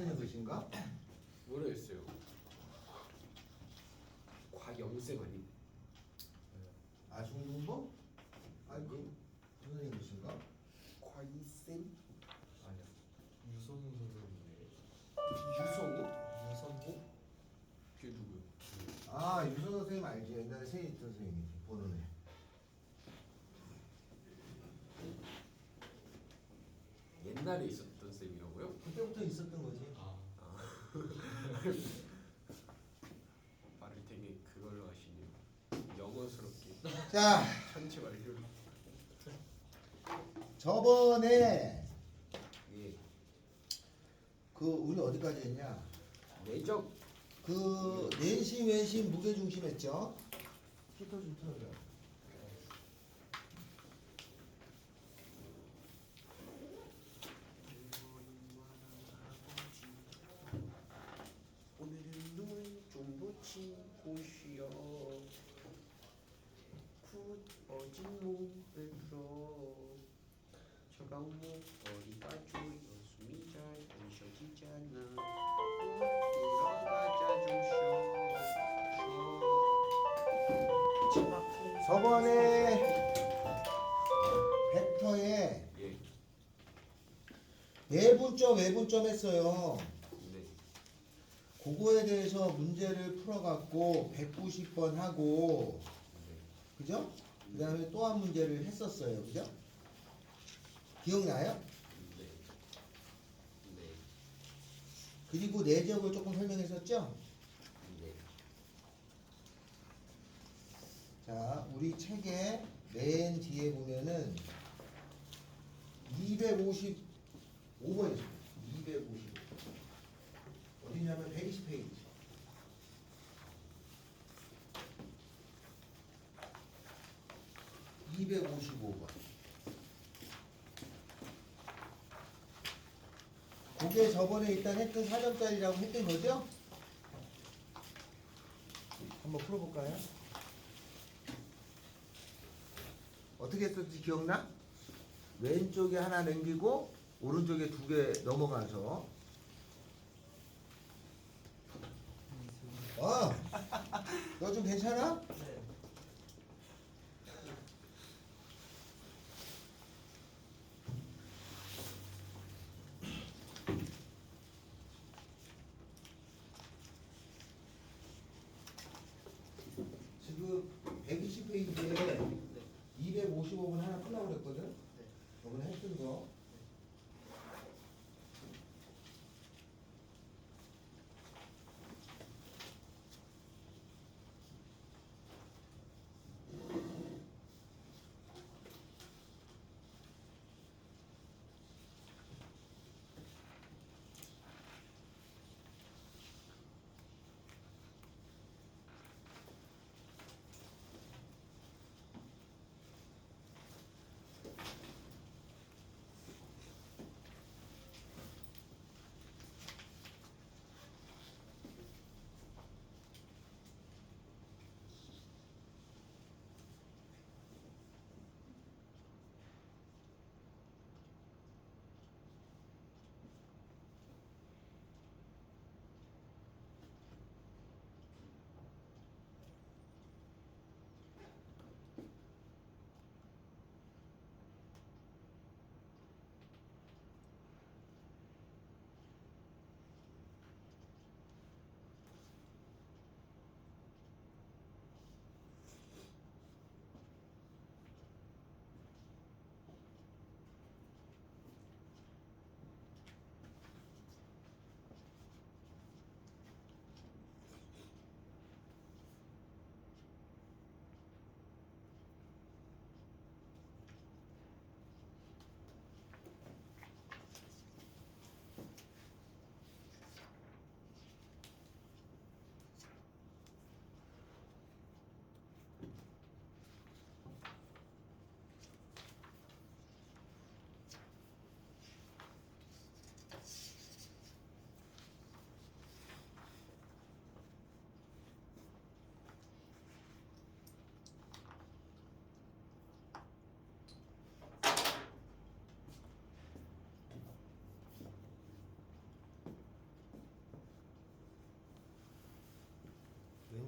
하는 것인가? 모르겠어요. 과영쌤 아니? 아 중국어? 아니 그 무슨 것인가? 과이쌤? 아니야. 유선우 선생님이에요. 유성우? 유선호? 그게 누구요? 아 유선 선생님 알지? 옛날에 세니트 선생님이지 보는 애. 옛날에 있었던 쌤이라고요? 그때부터 있었던 거지. 아. 말을 되게 그걸로 하시네요. 영어스럽게 자 전체 완료를. 저번에 예. 그 우리 어디까지 했냐? 내적 그 내심 외심 무게중심 했죠? 히터 좀 틀어줘. 오늘은 눈좀 붙이고 쉬어 굳어진 몸을 풀어 차가운 목걸이가 조여 숨이 잘 안 쉬어지잖아 들어가자 좀 쉬어 저번에 벡터에 예. 내분점 외분점 했어요. 네. 그거에 대해서 문제를 풀어갖고 190번 하고 그죠? 그 다음에 또 한 문제를 했었어요. 그죠? 기억나요? 네. 네. 그리고 내적을 조금 설명했었죠? 네. 자, 우리 책에 맨 뒤에 보면은 255번 있어요. 255. 어디냐면 120페이지. (255번) 그게 저번에 일단 했던 4점짜리라고 했던 거죠? 한번 풀어볼까요? 어떻게 했었지 기억나? 왼쪽에 하나 남기고 오른쪽에 두 개 넘어가서 너 좀 괜찮아? 네. 지금 120페이지에 255번 하나 풀라고 그랬거든? 네. 저번에 했던 거.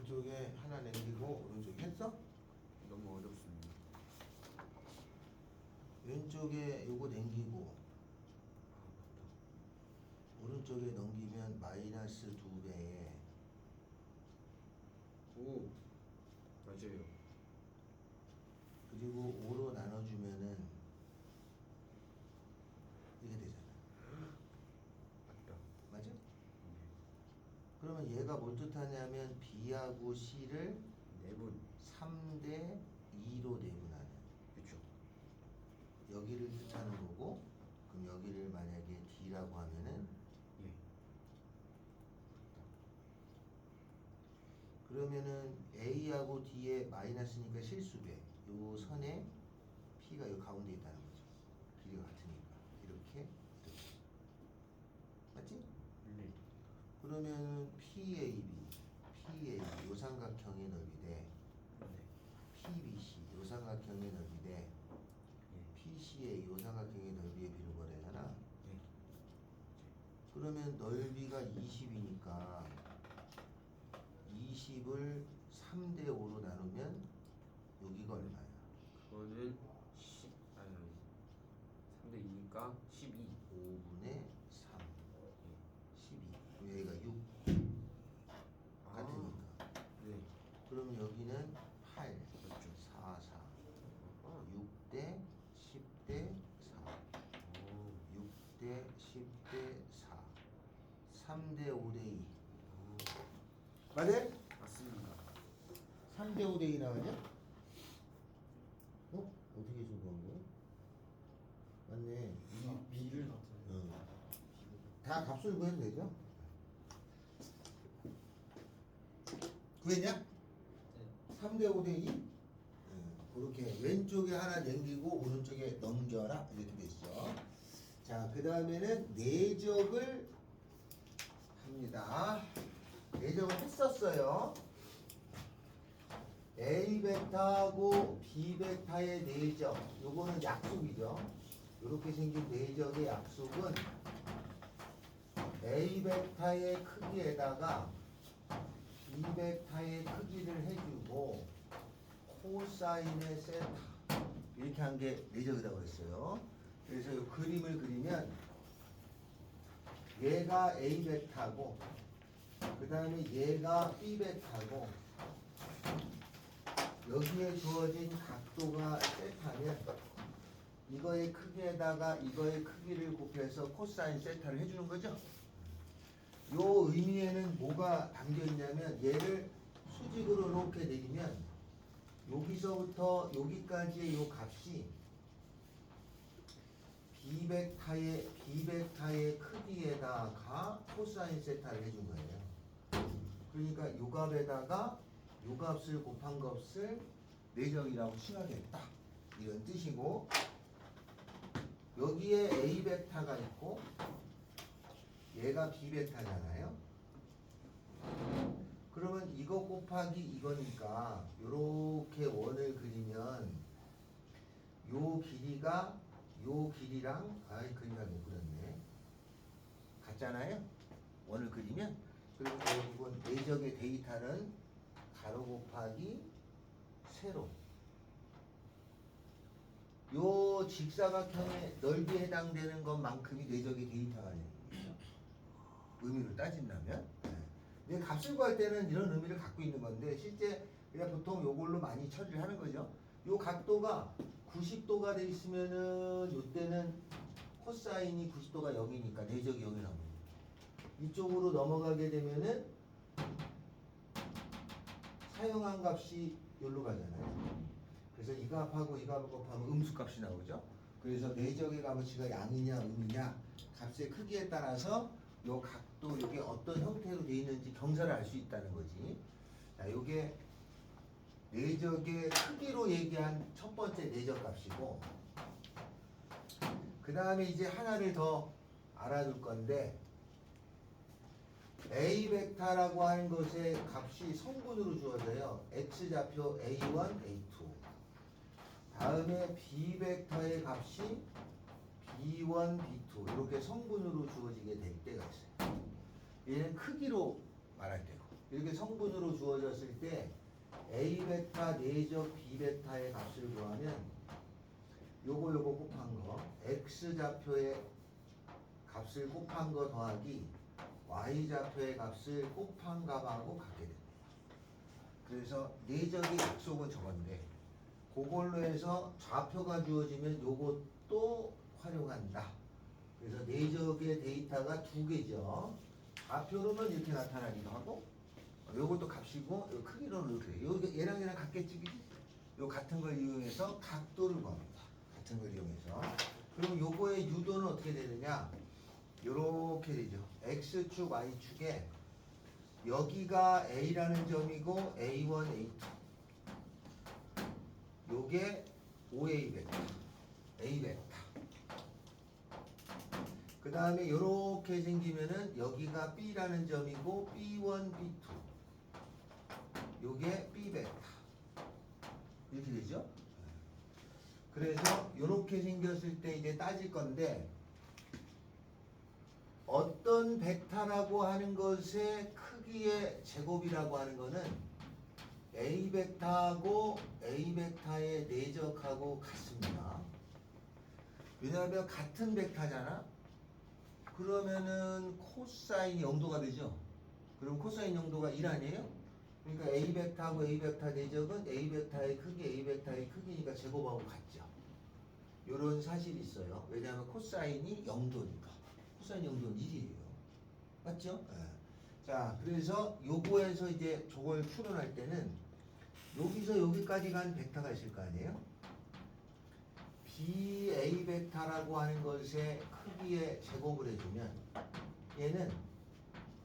왼쪽에 하나 남기고 오른쪽에 했어? 너무 어렵습니다. 왼쪽에 요거 남기고 아 맞다. 오른쪽에 넘기면 마이너스 2배에 오 맞아요. 그리고 5로 나눠주면은 이게 되잖아. 맞다. 맞아? 네. 그러면 얘가 뭘 뜻하냐면 B하고 C를 네분 3대 2로 내분하는 그렇죠. 여기를 뜻하는 거고, 그럼 여기를 만약에 D라고 하면은 예. 그러면은 A하고 D의 마이너스니까 실수배 요 선에 P가 요 가운데 있다는 거죠. 길이가 같으니까 이렇게 맞지? 네. 그러면 PAB 요 삼각형의 넓이 대 네. PBC 요 삼각형의 넓이 대 예. PCA 요 삼각형의 넓이의 비를 구하래잖아. 네. 그러면 넓이가 20이니까 20을 3대 5로 나누면 여기가 얼마야? 그거는 10 아니 3대 2니까 12. 5분의 3 12 그럼 여기가 6 아, 같으니까 네. 그러면 여기는 8 그렇죠. 4 4 아, 6대 10대 4 오. 6대 10대 4 3대 5대 2 맞아요? 맞습니다. 3대 5대 2 나가냐? 어? 어떻게 적어온 거야? 맞네. 비를 같아요. 다 값을 구해도 되죠? 구했냐? 네. 3대 5대 2? 그렇게 왼쪽에 하나 남기고 오른쪽에 넘겨라 이렇게 됐죠. 자, 그 다음에는 내적을 합니다. 내적을 했었어요. A 베타하고 B 베타의 내적, 요거는 약속이죠. 이렇게 생긴 내적의 약속은 A 베타의 크기에다가 B 베타의 크기를 해주고 코사인의 세타 이렇게 한 게 내적이라고 그랬어요. 그래서 이 그림을 그리면 얘가 A 베타고 그 다음에 얘가 B 베타고 여기에 주어진 각도가 세타면 이거의 크기에다가 이거의 크기를 곱해서 코사인 세타를 해주는 거죠. 요 의미에는 뭐가 담겨 있냐면 얘를 수직으로 이렇게 내리면 여기서부터 여기까지의 요 값이 B베타의 크기에다가 코사인 세타를 해준 거예요. 그러니까 요 값에다가 요 값을 곱한 값을 내적이라고 칭하겠다 이런 뜻이고, 여기에 A 베타가 있고 얘가 B 베타잖아요. 그러면 이거 곱하기 이거니까 요렇게 원을 그리면 요 길이가 요 길이랑 그림을 못 그렸네. 같잖아요. 원을 그리면. 그리고 결국은 내적의 데이터는 가로 곱하기 세로 요 직사각형의 넓이에 해당되는 것만큼이 내적의 데이터가 되는 거죠. 의미를 따진다면. 근데 값을 구할 때는 이런 의미를 갖고 있는 건데 실제 그냥 보통 요걸로 많이 처리를 하는 거죠. 요 각도가 90도가 돼 있으면은 요때는 코사인이 90도가 0이니까 내적이 0이 나옵니다. 이쪽으로 넘어가게 되면은 사용한 값이 여기로 가잖아요. 그래서 이 값하고 이 값을 곱하면 음수값이 나오죠. 그래서 내적의 값어치가 양이냐 음이냐 값의 크기에 따라서 요 각도 이게 어떤 형태로 되어 있는지 경사를 알 수 있다는 거지. 자, 요게 내적의 크기로 얘기한 첫 번째 내적 값이고, 그 다음에 이제 하나를 더 알아둘 건데 A 벡터라고 하는 것의 값이 성분으로 주어져요. X좌표 A1, A2. 다음에 B 벡터의 값이 B1, B2 이렇게 성분으로 주어지게 될 때가 있어요. 얘는 크기로 말할 때고, 이렇게 성분으로 주어졌을 때 A 베타 내적 B 베타의 값을 구하면 요거 곱한 거 X 좌표의 값을 곱한 거 더하기 Y 좌표의 값을 곱한 값하고 같게 됩니다. 그래서 내적의 약속은 저건데 그걸로 해서 좌표가 주어지면 요것도 활용한다. 그래서 내적의 데이터가 두 개죠. 좌표로는 이렇게 나타나기도 하고 요것도 값이고 요 크기로는 이렇게 돼요. 요 얘랑 같겠지, 그지? 요 같은 걸 이용해서 각도를 구합니다. 같은 걸 이용해서. 그럼 요거의 유도는 어떻게 되느냐? 요렇게 되죠. X축, Y축에 여기가 A라는 점이고 A1, A2 요게 OA 베타, A 베타. 그 다음에 요렇게 생기면은 여기가 B라는 점이고 B1, B2 요게 B 베타 이렇게 되죠. 그래서 요렇게 생겼을 때 이제 따질 건데 어떤 베타라고 하는 것의 크기의 제곱이라고 하는 거는 A 베타하고 A 베타의 내적하고 같습니다. 왜냐하면 같은 베타잖아. 그러면은 코사인이 0도가 되죠. 그럼 코사인 0도가 1 아니에요? 그러니까 A 베타하고 A 베타 내적은 A 베타의 크기, A 베타의 크기니까 제곱하고 같죠. 요런 사실이 있어요. 왜냐하면 코사인이 0도니까. 코사인 0도는 1이에요. 맞죠? 네. 자, 그래서 요거에서 이제 저걸 추론할 때는 여기서 여기까지 간 베타가 있을 거 아니에요? BA 베타라고 하는 것의 크기의 제곱을 해주면 얘는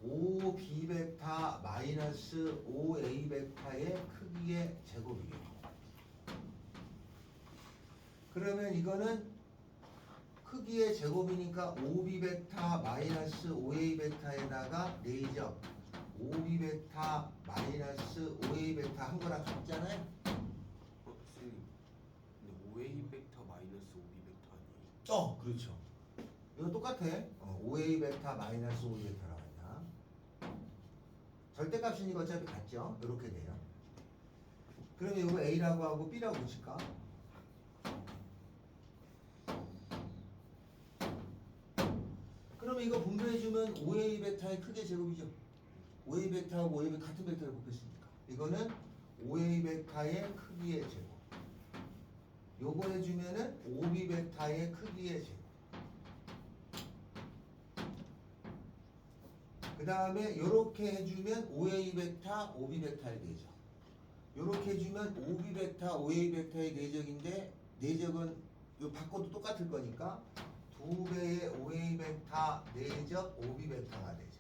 5B 베타 마이너스 5A 베타의 크기의 제곱이에요. 그러면 이거는 크기의 제곱이니까 5B 베타 마이너스 5A 베타에다가 내적 5B 베타 마이너스 5A 베타 한 거랑 같잖아요. 선생님, 근데 5A 베타 마이너스 5B 베타 아니에요? 그렇죠. 이거 똑같아. 5A 베타 마이너스 5A 베타라고 한다. 절대값이니까 어차피 같죠. 이렇게 돼요. 그러면 이거 A라고 하고 B라고 붙일까? 그러면 이거 분배해주면 5A 베타의 크기의 제곱이죠. 5A 베타하고 5A 베타 같은 베타를 곱했으니까. 이거는 5A 베타의 크기의 제곱. 요거 해주면은 5B 베타의 크기의 제곱. 그 다음에 요렇게 해주면 5A 베타, 5B 베타의 내적. 요렇게 해주면 5B 베타, 5A 베타의 내적인데 내적은 요 바꿔도 똑같을 거니까 2배의 5A 베타 내적 5B 베타가 되죠.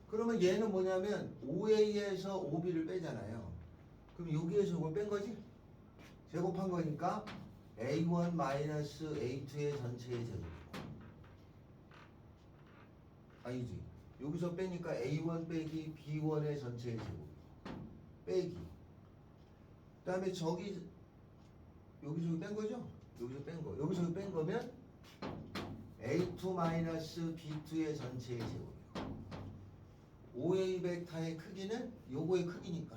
그러면 얘는 뭐냐면 5A에서 5B를 빼잖아요. 그럼 여기에서 이걸 뺀 거지? 제곱한 거니까 A1 마이너스 A2의 전체의 제곱이고 아니지. 여기서 빼니까 A1 빼기 B1의 전체의 제곱이고 빼기 그 다음에 저기 여기서 뺀 거죠? 여기서 뺀 거. 여기서 뺀 거면 A2 마이너스 B2의 전체의 제곱이고 5A 베타의 크기는 요거의 크기니까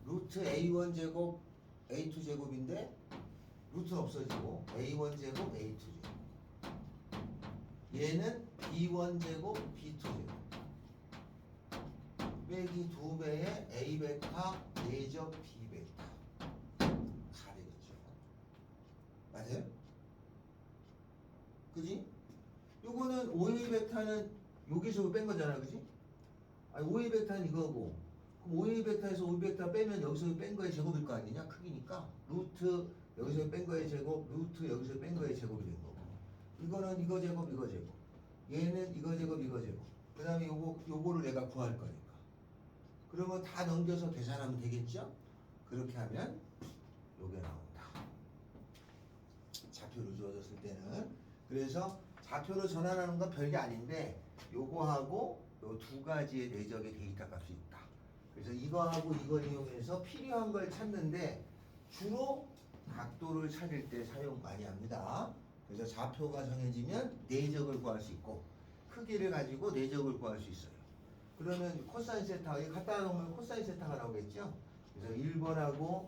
루트 A1 제곱 A2 제곱인데 루트는 없어지고 A1 제곱 A2 제곱 얘는 B1 제곱 B2 제곱 빼기 2배의 A 베타 내적 B 베타 다 되겠죠. 맞아요? 그지? 요거는 5A 베타는 여기서 뺀 거잖아, 그지? 아니 5A 베타는 이거고 그럼 5A 베타에서 5B 베타 빼면 여기서 뺀 거의 제곱일 거 아니냐? 크기니까 루트 여기서 뺀 거의 제곱 루트 여기서 뺀 거의 제곱이 된 거고 이거는 이거 제곱 이거 제곱 얘는 이거 제곱 이거 제곱 그 다음에 요거를 내가 구할 거니까 그러면 다 넘겨서 계산하면 되겠죠? 그렇게 하면 요게 나온다. 좌표로 주어졌을 때는 그래서 좌표로 전환하는 건 별게 아닌데 요거하고 요 두 가지의 내적의 데이터 값이 있다. 그래서 이거하고 이걸 이용해서 필요한 걸 찾는데 주로 각도를 찾을 때 사용 많이 합니다. 그래서 좌표가 정해지면 내적을 구할 수 있고 크기를 가지고 내적을 구할 수 있어요. 그러면 코사인 세타 이거 갖다 놓으면 코사인 세타가 나오겠죠. 그래서 1번하고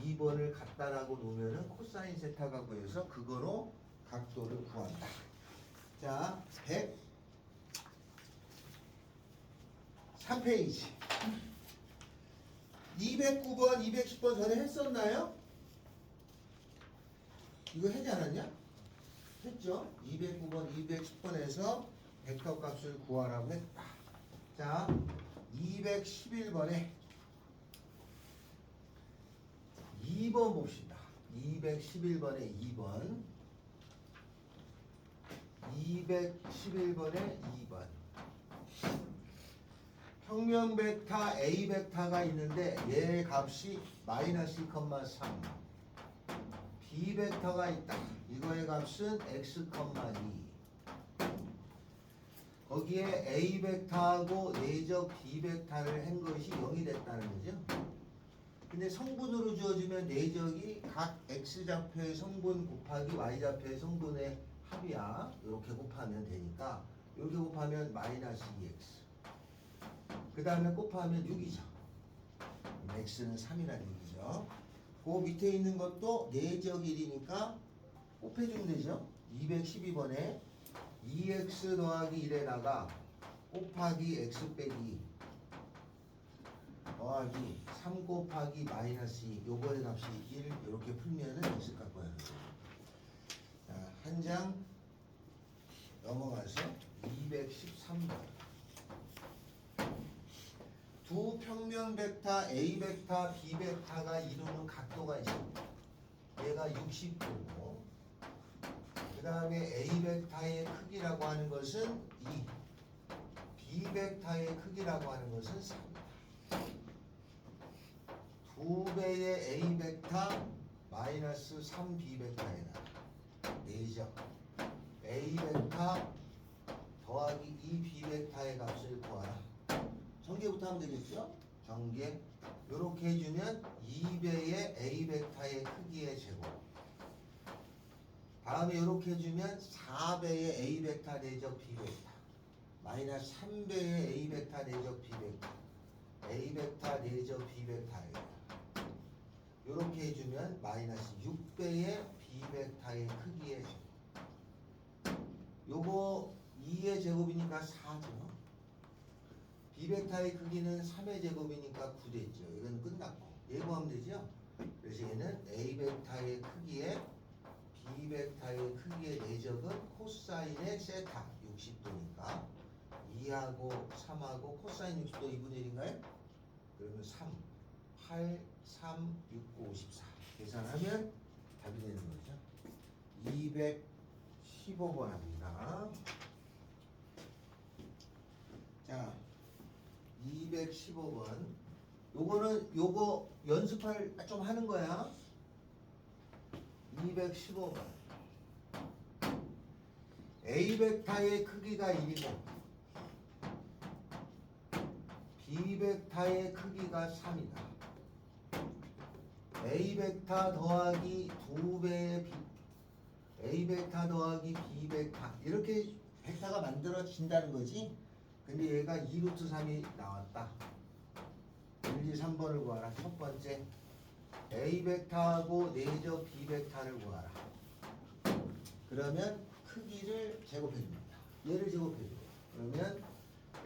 2번을 갖다 놓으면은 코사인 세타가 구해서 그거로 각도를 구한다. 자, 103페이지 209번, 210번 전에 했었나요? 이거 하지 않았냐? 했죠? 209번, 210번에서 벡터 값을 구하라고 했다. 자, 211번에 2번 봅시다. 211번에 2번. 211번에 2번. 평면 벡터 A 벡터가 있는데 얘의 값이 마이너스 2,3. B 벡터가 있다. 이거의 값은 x, 2. 거기에 A 벡터하고 내적 B 벡터를 한 것이 0이 됐다는 거죠. 근데 성분으로 주어지면 내적이 각 x좌표의 성분 곱하기 y좌표의 성분의 합이야. 이렇게 곱하면 되니까 이렇게 곱하면 마이너스 2x. 그 다음에 곱하면 6이죠. x는 3이라는 얘기죠. 그 밑에 있는 것도 내적 1이니까 곱해주면 되죠. 212번에 2x 더하기 1에다가 곱하기 x 빼기 더하기 3 곱하기 마이너스 2 요거의 값이 1 이렇게 풀면은 x 값 구하는 거예요. 자, 한 장 넘어가서 213번 두 평면 벡터 A 벡터 B 벡터가 이루는 각도가 있습니다. 얘가 60도고 그 다음에 A 벡터의 크기라고 하는 것은 2 B 벡터의 크기라고 하는 것은 3 2배의 A 벡터 마이너스 3B 벡터에다 내적 A 벡터 더하기 2B 벡터의 값을 구하라. 전개부터 하면 되겠죠? 전개 이렇게 해주면 2배의 A 벡터의 크기의 제곱 다음에 이렇게 해주면 4배의 A 벡터 내적 B 벡터 마이너스 3배의 A 벡터 내적 B 벡터 A 벡터 내적 B 벡터예요. 이렇게 해주면 마이너스 6배의 B 벡터의 크기의 제곱 요거 2의 제곱이니까 4죠. B 벡터의 크기는 3의 제곱이니까 9 됐죠. 이건 끝났고 얘 구하면 되죠. 그래서 얘는 A 벡터의 크기에 B 벡터의 크기의 내적은 코사인의 세타 60도니까 2하고 3하고 코사인 60도 2분의 1인가요? 그러면 3 8 3 6 9 54 계산하면 답이 되는 거죠. 215번 합니다. 자 215번 요거는 요거 연습할 좀 하는 거야. 215번 A 벡터의 크기가 1이고 B 벡터의 크기가 3이다. A 벡터 더하기 2배의 B A 벡터 더하기 B 벡터 이렇게 벡터가 만들어진다는 거지. 근데 얘가 2루트 3이 나왔다. 1, 2, 3번을 구하라. 첫 번째 A 벡터하고 내적 B 벡터를 구하라. 그러면 크기를 제곱해줍니다. 얘를 제곱해줘. 그러면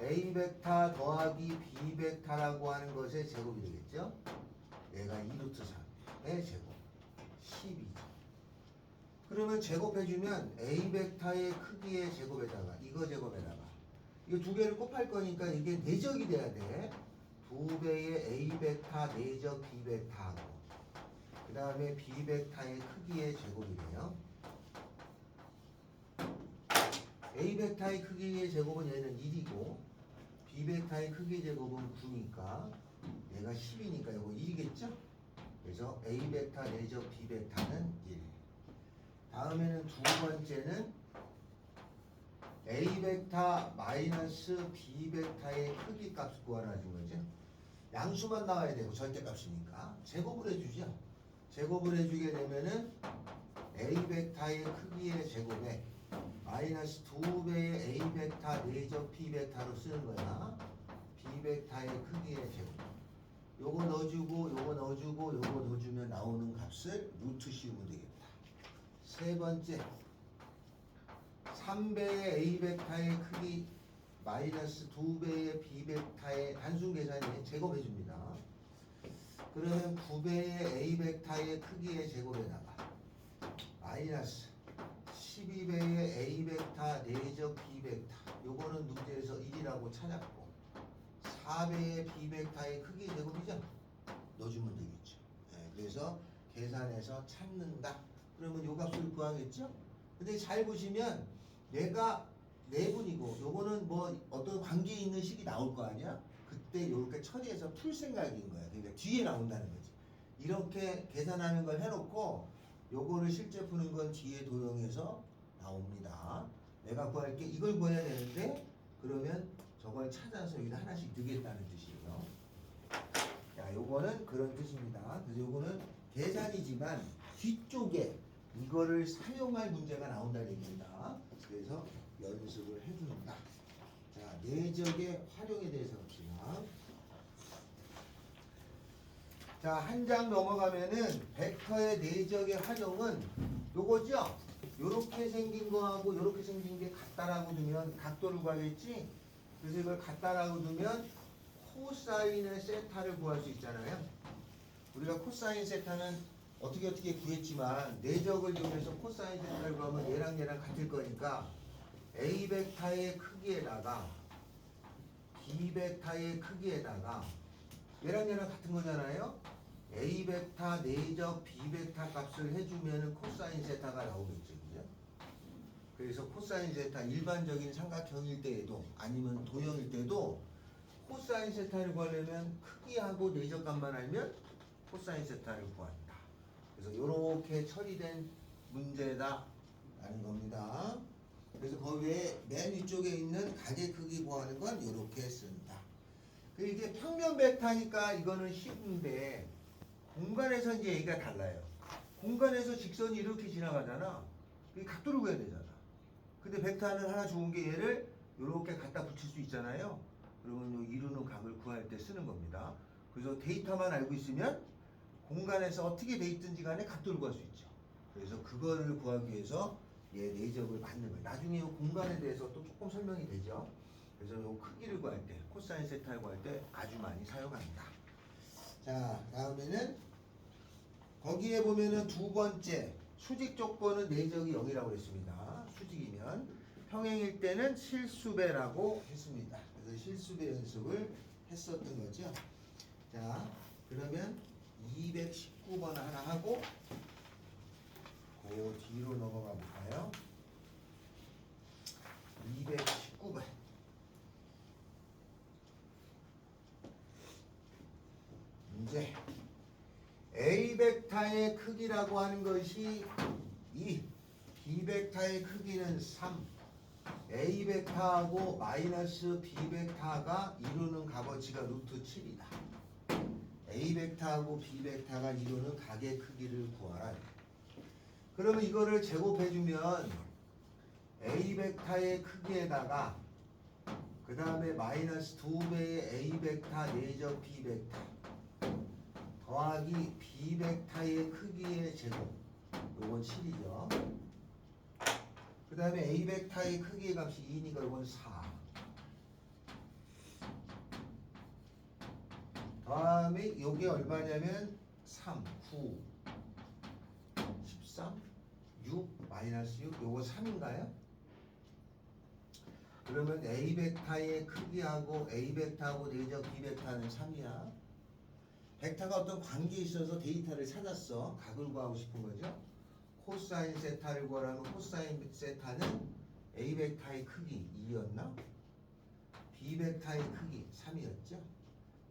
A 벡터 더하기 B 벡터라고 하는 것의 제곱이 되겠죠. 얘가 2루트 3의 제곱 12죠. 그러면 제곱해주면 A 벡터의 크기의 제곱에다가 이거 제곱에다가 이거 두 개를 곱할 거니까 이게 내적이 돼야 돼. 2배의 A 벡터 내적 B 벡터하고 그 다음에 B 벡터의 크기의 제곱이네요. A 벡터의 크기의 제곱은 얘는 1이고 B 벡터의 크기의 제곱은 9니까 얘가 10이니까 이거 1이겠죠? 그래서 A 벡터 내적 B 벡터는 1. 다음에는 두 번째는 A 벡터 마이너스 B 벡터의 크기 값을 구하라는 거죠. 양수만 나와야 되고 절대값이니까 제곱을 해주죠. 제곱을 해주게 되면은 A 벡터의 크기의 제곱에 마이너스 2배의 A 벡터 내적 B 벡터로 쓰는 거야. B 벡터의 크기의 제곱. 요거 넣어주고 요거 넣어주고 요거 넣어주면 나오는 값을 루트 씌우면 되겠다. 세 번째 3배의 A 벡터의 크기 마이너스 2배의 B 벡터의 단순 계산이 제곱해 줍니다. 그러면 9배의 A 벡터의 크기의 제곱에다가 마이너스 12배의 A 벡터 내적 B 벡터 요거는 문제에서 1이라고 찾았고 4배의 B 벡터의 크기 제곱이죠. 넣어주면 되겠죠. 네, 그래서 계산해서 찾는다. 그러면 요 값을 구하겠죠. 근데 잘 보시면 얘가 내분이고 요거는 뭐 어떤 관계 있는 식이 나올 거 아니야. 그때 요렇게 처리해서 풀 생각인 거야. 그러니까 뒤에 나온다는 거지. 이렇게 계산하는 걸 해놓고 요거를 실제 푸는 건 뒤에 도형에서 나옵니다. 내가 구할게 이걸 구해야 되는데 그러면 저걸 찾아서 여기다 하나씩 넣겠다는 뜻이에요. 자, 요거는 그런 뜻입니다. 그래서 요거는 계산이지만 뒤쪽에 이거를 사용할 문제가 나온다는 얘기입니다. 그래서 연습을 해준다. 자, 내적의 활용에 대해서 봅시다. 자, 한 장 넘어가면은 벡터의 내적의 활용은 요거죠? 요렇게 생긴 거하고 요렇게 생긴 게 같다라고 두면 각도를 구하겠지? 그래서 이걸 같다라고 두면 코사인의 세타를 구할 수 있잖아요. 우리가 코사인 세타는 어떻게 구했지만 내적을 이용해서 코사인 세타를 구하면 얘랑 같을 거니까 A 벡터의 크기에다가 B 벡터의 크기에다가 얘랑 같은 거잖아요. A 벡터 내적 B 벡터 값을 해주면 코사인 세타가 나오겠죠. 그죠? 그래서 코사인 세타 일반적인 삼각형일 때에도 아니면 도형일 때도 코사인 세타를 구하려면 크기하고 내적 값만 알면 코사인 세타를 구한다. 그래서 이렇게 처리된 문제다 라는 겁니다. 그래서 거기에 맨 위쪽에 있는 가게 크기 구하는 건 이렇게 쓴다. 이게 평면 벡터니까 이거는 쉬운데 공간에서 이제 얘기가 달라요. 공간에서 직선이 이렇게 지나가잖아. 이 각도를 구해야 되잖아. 근데 벡터는 하나 좋은 게 얘를 이렇게 갖다 붙일 수 있잖아요. 그러면 요 이루는 각을 구할 때 쓰는 겁니다. 그래서 데이터만 알고 있으면 공간에서 어떻게 돼 있든지 간에 각도를 구할 수 있죠. 그래서 그거를 구하기 위해서 얘 내적을 맞는 거예요. 나중에 요 공간에 대해서 또 조금 설명이 되죠. 그래서 요 크기를 구할 때, 코사인 세타를 구할 때 아주 많이 사용합니다. 자, 다음에는 거기에 보면은 두 번째 수직 조건은 내적이 0이라고 했습니다. 수직이면 평행일 때는 실수배라고 했습니다. 그래서 실수배 연습을 했었던 거죠. 자, 그러면 219번 하나 하고 그 뒤로 넘어가 볼까요? 219번. 문제. A 벡터의 크기라고 하는 것이 2, B 벡터의 크기는 3, A 벡터하고 마이너스 B 벡터가 이루는 값어치가 루트 7이다. A 벡터하고 B 벡터가 이루는 각의 크기를 구하라. 그러면 이거를 제곱해주면 A 벡터의 크기에다가 그 다음에 마이너스 2배의 A 벡터 내적 B 벡터 더하기 B 벡터의 크기의 제곱 요건 7이죠. 그 다음에 A 벡터의 크기의 값이 2니까 요건 4 다음에 요게 얼마냐면 3, 9, 13, 6, 마이너스 6 요거 3인가요? 그러면 A 벡터의 크기하고 A 벡터하고 내적 B 벡터는 3이야. 벡터가 어떤 관계에 있어서 데이터를 찾았어. 각을 구하고 싶은 거죠. 코사인 세타를 구하라면 코사인 세타는 A 벡터의 크기 2였나? B 벡터의 크기 3이었죠.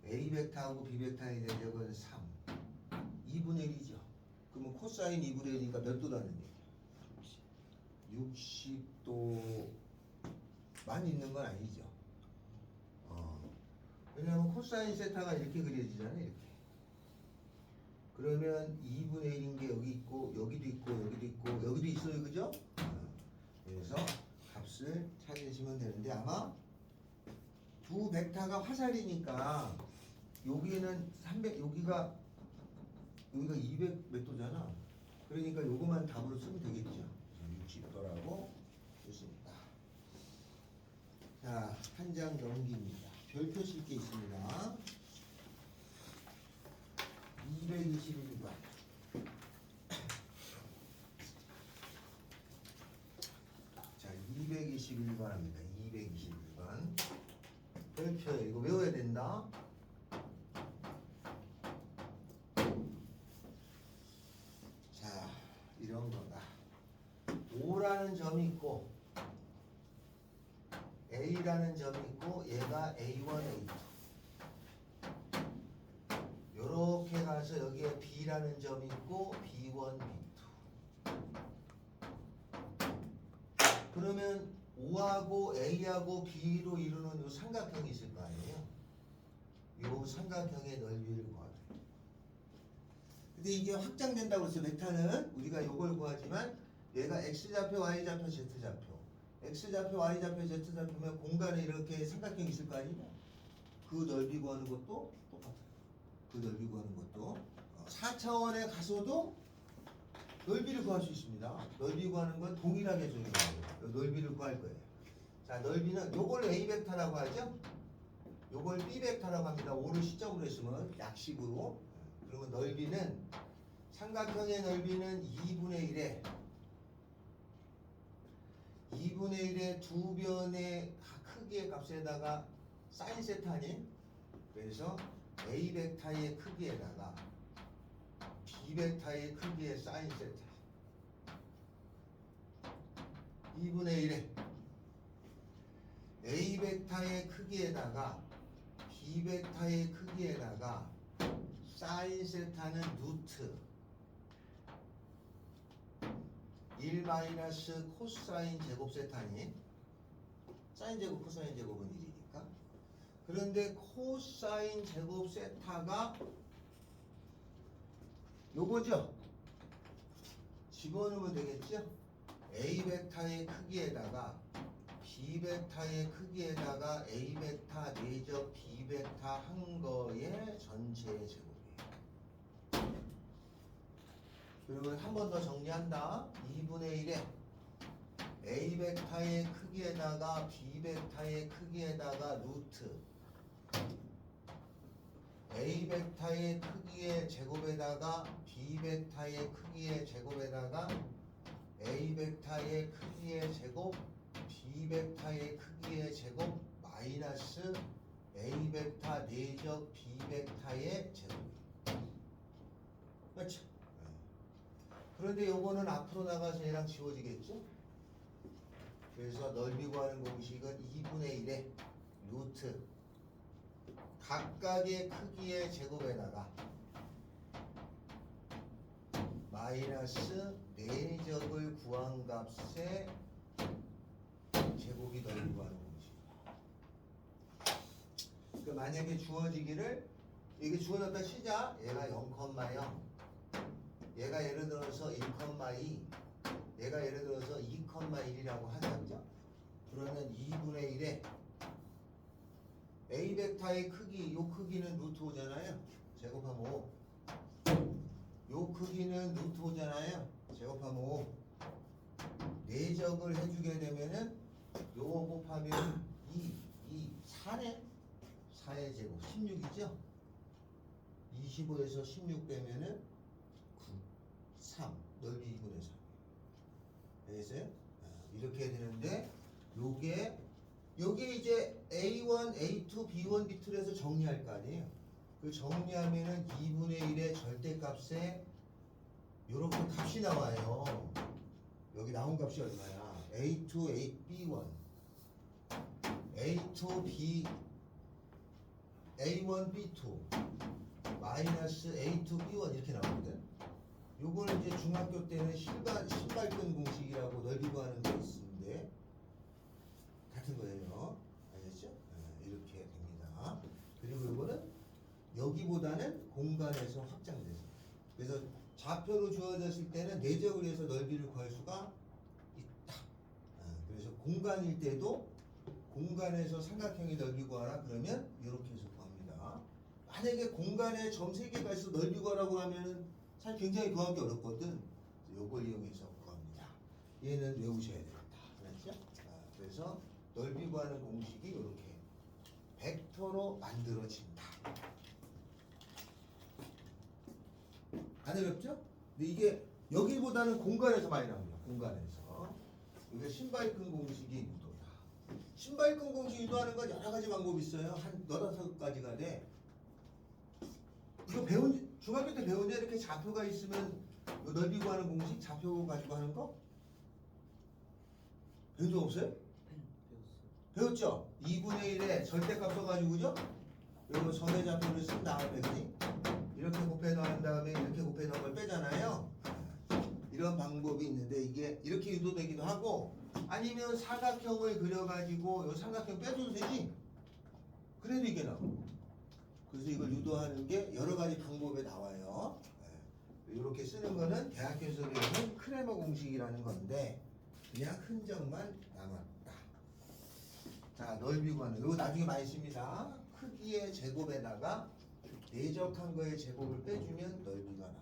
A 벡터하고 B 벡터의 내적은 3. 2분의 1이죠. 그러면 코사인 2분의 1이니까 몇 도라는 얘기야? 60도만 있는 건 아니죠. 왜냐하면 코사인 세타가 이렇게 그려지잖아요. 이렇게. 그러면 2분의 1인 게 여기 있고 여기도 있고 여기도 있고 여기도 있어요. 그죠? 그래서 값을 찾으시면 되는데 아마 두 벡터가 화살이니까 여기는 300 여기가 200 몇 도잖아. 그러니까 요거만 답으로 쓰면 되겠죠. 60도라고 쓰습니다. 자, 한 장 넘깁니다. 별표 칠 게 있습니다. 221번. 자, 221번 합니다. 221번. 별표 이거 외워야 된다. 자, 이런 거다. 5라는 점이 있고 A라는 점이 있고 얘가 A1, A2. 요렇게 가서 여기에 B라는 점이 있고 B1, B2. 그러면 O하고 A하고 B로 이루는 요 삼각형이 있을 거 아니에요? 요 삼각형의 넓이를 구하래. 근데 이게 확장된다고 해서 벡터는 우리가 요걸 구하지만 얘가 X좌표, Y좌표, Z좌표. X좌표, Y좌표, Z좌표면 공간에 이렇게 삼각형이 있을 거 아니냐? 그 넓이 구하는 것도 똑같아요. 그 넓이 구하는 것도 4차원에 가서도 넓이를 구할 수 있습니다. 넓이 구하는 건 동일하게 적용해요. 넓이를 구할 거예요. 자, 넓이는 요걸 A 벡터라고 하죠? 요걸 B 벡터라고 합니다. 5를 시점으로 했으면 약식으로. 그러면 넓이는 삼각형의 넓이는 2분의 1의 두 변의 크기의 값에다가 사인 세타 아니에요? 그래서 A 벡터의 크기에다가 B 벡터의 크기의 사인 세타 2분의 1에 A 벡터의 크기에다가 B 벡터의 크기에다가 사인 세타는 루트 1 마이너스 코사인 제곱 세타니 사인 제곱 코사인 제곱은 1이니까 그런데 코사인 제곱 세타가 요거죠. 집어넣으면 되겠죠. A 벡터의 크기에다가 B 벡터의 크기에다가 A 벡터 내적 B 벡터 한 거의 전체의 제곱이에요. 그러면 한 번 더 정리한다. 2분의 1에 A 벡터의 크기에다가 B 벡터의 크기에다가 루트 A 벡터의 크기의 제곱에다가 B 벡터의 크기의 제곱에다가 A 벡터의 크기의 제곱 B 벡터의 크기의 제곱 마이너스 A 벡터 내적 B 벡터의 제곱. 그렇죠? 그런데 요거는 앞으로 나가서 얘랑 지워지겠죠? 그래서 넓이 구하는 공식은 2분의 1에 루트 각각의 크기의 제곱에다가 마이너스 내적을 구한 값의 제곱이 넓이 구하는 공식. 그러니까 만약에 주어지기를 이게 주어졌다 치자. 얘가 0,0 얘가 예를 들어서 1,2 얘가 예를 들어서 2,1이라고 하자죠. 그러면 2분의 1에 A 벡터의 크기, 요 크기는 루트 5잖아요. 제곱하면 5. 요 크기는 루트 5잖아요. 제곱하면 5. 내적을 해주게 되면은 요거 곱하면 4네? 4의 제곱 16이죠? 25에서 16 빼면은 9, 3 넓이 2분의 3 알겠어요? 이렇게 되는데 요게 여기 이제 A1, A2, B1, B2를 해서 정리할 거 아니에요? 그 정리하면은 2분의 1의 절대값에 요렇게 값이 나와요. 여기 나온 값이 얼마야? A2, A, B1 A2, B A1, B2 마이너스 A2, B1 이렇게 나오거든. 요거는 이제 중학교 때는 신발끈 공식이라고 넓이 구하는 게 있는데 같은 거예요. 알겠죠? 이렇게 됩니다. 그리고 요거는 여기보다는 공간에서 확장돼서 그래서 좌표로 주어졌을 때는 내적을 해서 넓이를 구할 수가 있다. 그래서 공간일 때도 공간에서 삼각형의 넓이 구하라 그러면 이렇게 해서 구합니다. 만약에 공간에 점 3개가 있어 넓이 구하라고 하면은 사실 굉장히 구하기 어렵거든. 요걸 이용해서 구합니다. 얘는 외우셔야 되겠다. 알았죠? 그래서 넓이 구하는 공식이 이렇게 벡터로 만들어진다. 안 어렵죠? 근데 이게 여기보다는 공간에서 많이 나옵니다. 공간에서. 이게 신발끈 공식이 유도다. 신발끈 공식 유도하는 건 여러 가지 방법이 있어요. 한 15가지가 돼. 이거 중학교 때 배운 데 이렇게 좌표가 있으면 넓이 구하는 공식 좌표 가지고 하는 거? 배운 적 없어요? 배웠어요. 배웠죠? 2분의 1에 절대값 써가지고죠? 그리고 점의 좌표를 쓴 다음에 그지? 이렇게 곱해 넣은 다음에 이렇게 곱해 넣은 걸 빼잖아요. 이런 방법이 있는데 이게 이렇게 유도되기도 하고 아니면 사각형을 그려가지고 이 삼각형 빼줘도 되지? 그래도 이게 나오고 그래서 이걸 유도하는 게 여러 가지 방법에 나와요. 이렇게 쓰는 거는 대학교에서 배우는 크레머 공식이라는 건데 그냥 흔적만 남았다. 자, 넓이 구하는 이거 나중에 많이 씁니다. 크기의 제곱에다가 내적한 거의 제곱을 빼주면 넓이가 나와요.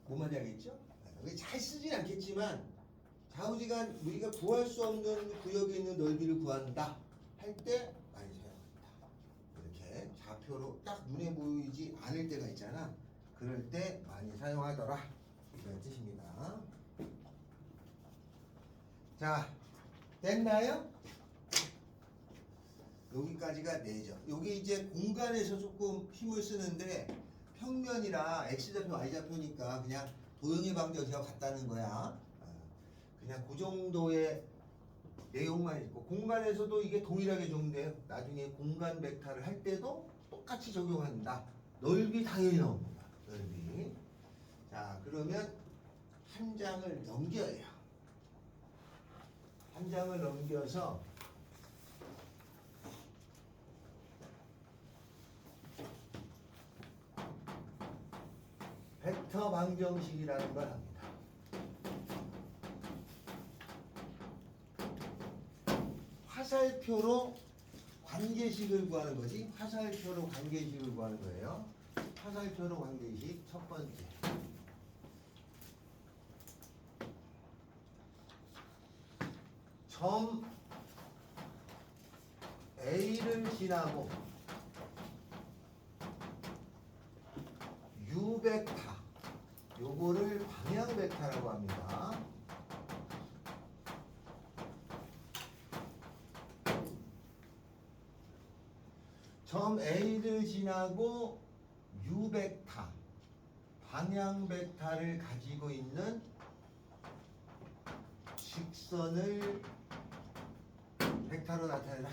뭔 말인지 알겠죠? 잘 쓰진 않겠지만 좌우지간 우리가 구할 수 없는 구역에 있는 넓이를 구한다 할 때 많이 사용한다. 이렇게 좌표로 딱 눈에 보이지 않을 때가 있잖아. 그럴 때 많이 사용하더라. 이런 뜻입니다. 자, 됐나요? 여기까지가 내적. 여기 이제 공간에서 조금 힘을 쓰는데 평면이라 x좌표, y좌표니까 그냥 도형의 방정식하고 같다는 거야. 그냥 그 정도의 내용만 있고 공간에서도 이게 동일하게 적용돼요. 나중에 공간 벡터를 할 때도 똑같이 적용한다. 넓이 당연히 나옵니다. 넓이. 자, 그러면 한 장을 넘겨요. 한 장을 넘겨서 벡터 방정식이라는 걸 합니다. 화살표로 관계식을 구하는 거지. 화살표로 관계식을 구하는 거예요. 화살표로 관계식 첫 번째. 점 A를 지나고 U 벡터 요거를 방향 벡터라고 합니다. 점 A를 지나고 U 벡터 방향 벡터를 가지고 있는 직선을 벡터로 나타내라.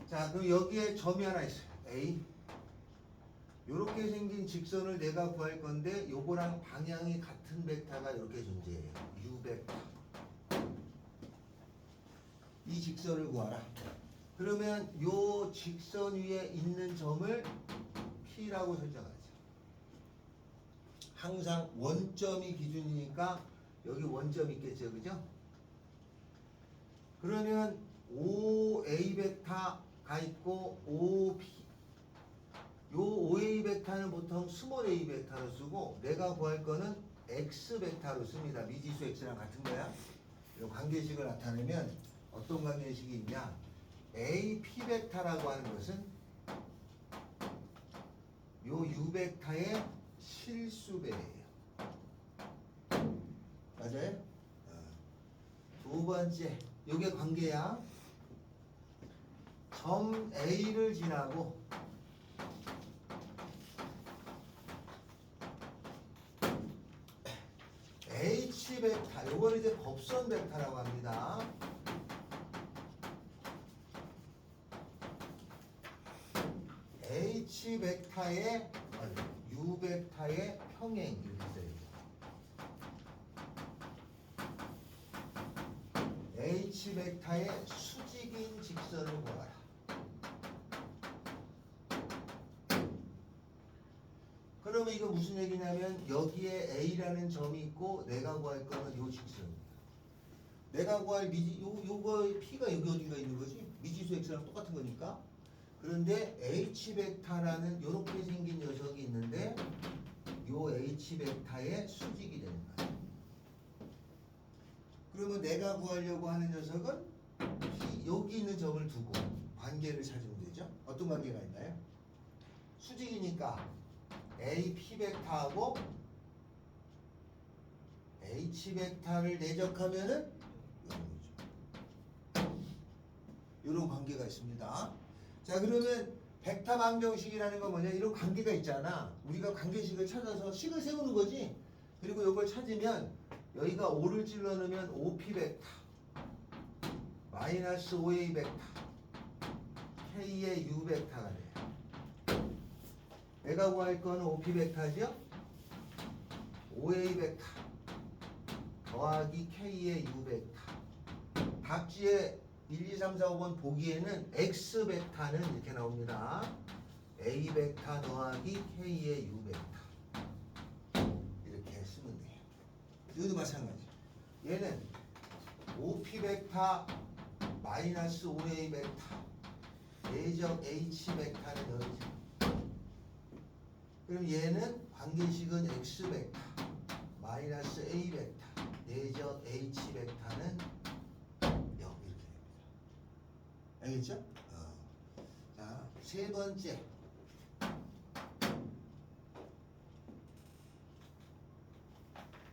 자, 그럼 여기에 점이 하나 있어요. A. 요렇게 생긴 직선을 내가 구할 건데 요거랑 방향이 같은 벡터가 이렇게 존재해요. U 벡터. 이 직선을 구하라. 그러면 요 직선 위에 있는 점을 P라고 설정하죠. 항상 원점이 기준이니까 여기 원점 있겠죠, 그죠? 그러면 OA 벡터가 있고 OP. 요 OA 벡터는 보통 스몰 a 벡터로 쓰고 내가 구할 거는 X 벡터로 씁니다. 미지수 X랑 같은 거야. 이 관계식을 나타내면 어떤 관계식이 있냐? AP 벡터라고 하는 것은 요 U 벡터의 실수배예요. 맞아요? 두 번째, 요게 관계야. 점 A를 지나고 H 벡터, 요거는 이제 법선 벡터라고 합니다. H 벡터의 U 벡터의 평행 이렇게 써요. H 벡터의 수직인 직선을 구하라. 그러면 이거 무슨 얘기냐면 여기에 A라는 점이 있고 내가 구할 거는 요 직선입니다. 내가 구할 요거의 P가 여기 어딘가 있는 거지? 미지수 X랑 똑같은 거니까. 그런데 H 벡터라는 요렇게 생긴 녀석이 있는데 요 H 벡터의 수직이 되는 거야. 그러면 내가 구하려고 하는 녀석은 P, 여기 있는 점을 두고 관계를 찾으면 되죠. 어떤 관계가 있나요? 수직이니까 A P 벡터하고 H 벡터를 내적하면은 이런 관계가 있습니다. 자, 그러면 벡터 방정식이라는 건 뭐냐? 이런 관계가 있잖아. 우리가 관계식을 찾아서 식을 세우는 거지. 그리고 이걸 찾으면 여기가 5를 찔러 넣으면 5P 벡터 마이너스 5A 벡터 K의 U 벡터가 돼요. 내가 구할 거는 5P 벡터죠? 5A 벡터 더하기 K의 U 벡터. 답지에 1, 2, 3, 4, 5번 보기에는 X 벡터는 이렇게 나옵니다. A 벡터 더하기 K의 U 벡터. 이렇게 쓰면 돼요. 이것도 마찬가지. 얘는 5P 벡터 마이너스 5A 벡터 내적 H 벡터는 여기죠. 그럼 얘는 관계식은 X 벡터 마이너스 A 벡터 내적 H 벡터는 0 이렇게 됩니다. 알겠죠? 자, 세 번째.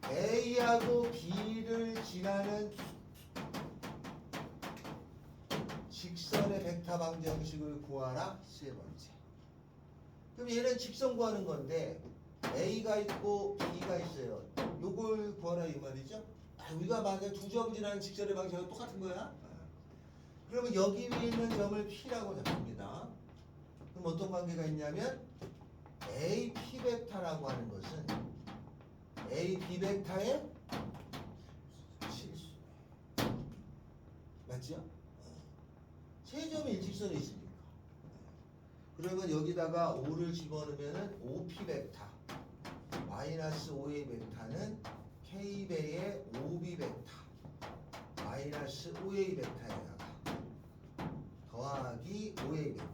A하고 B를 지나는 직선의 벡터 방정식을 구하라. 세 번째. 그럼 얘는 직선 구하는 건데 A가 있고 B가 있어요. 요걸 구하라 이 말이죠. 우리가 만약 두 점 지나는 직선의 방정식은 똑같은 거야. 그러면 여기 위에 있는 점을 P라고 잡습니다. 그럼 어떤 관계가 있냐면 A P 벡터라고 하는 것은 A B 벡터의 실수. 맞죠? 세 점이 일직선에 있으니까. 그러면 여기다가 5를 집어넣으면 5P 벡터 마이너스 5A 벡터는 K배의 5B 벡터 마이너스 5A 벡터에다가 더하기 5A 벡터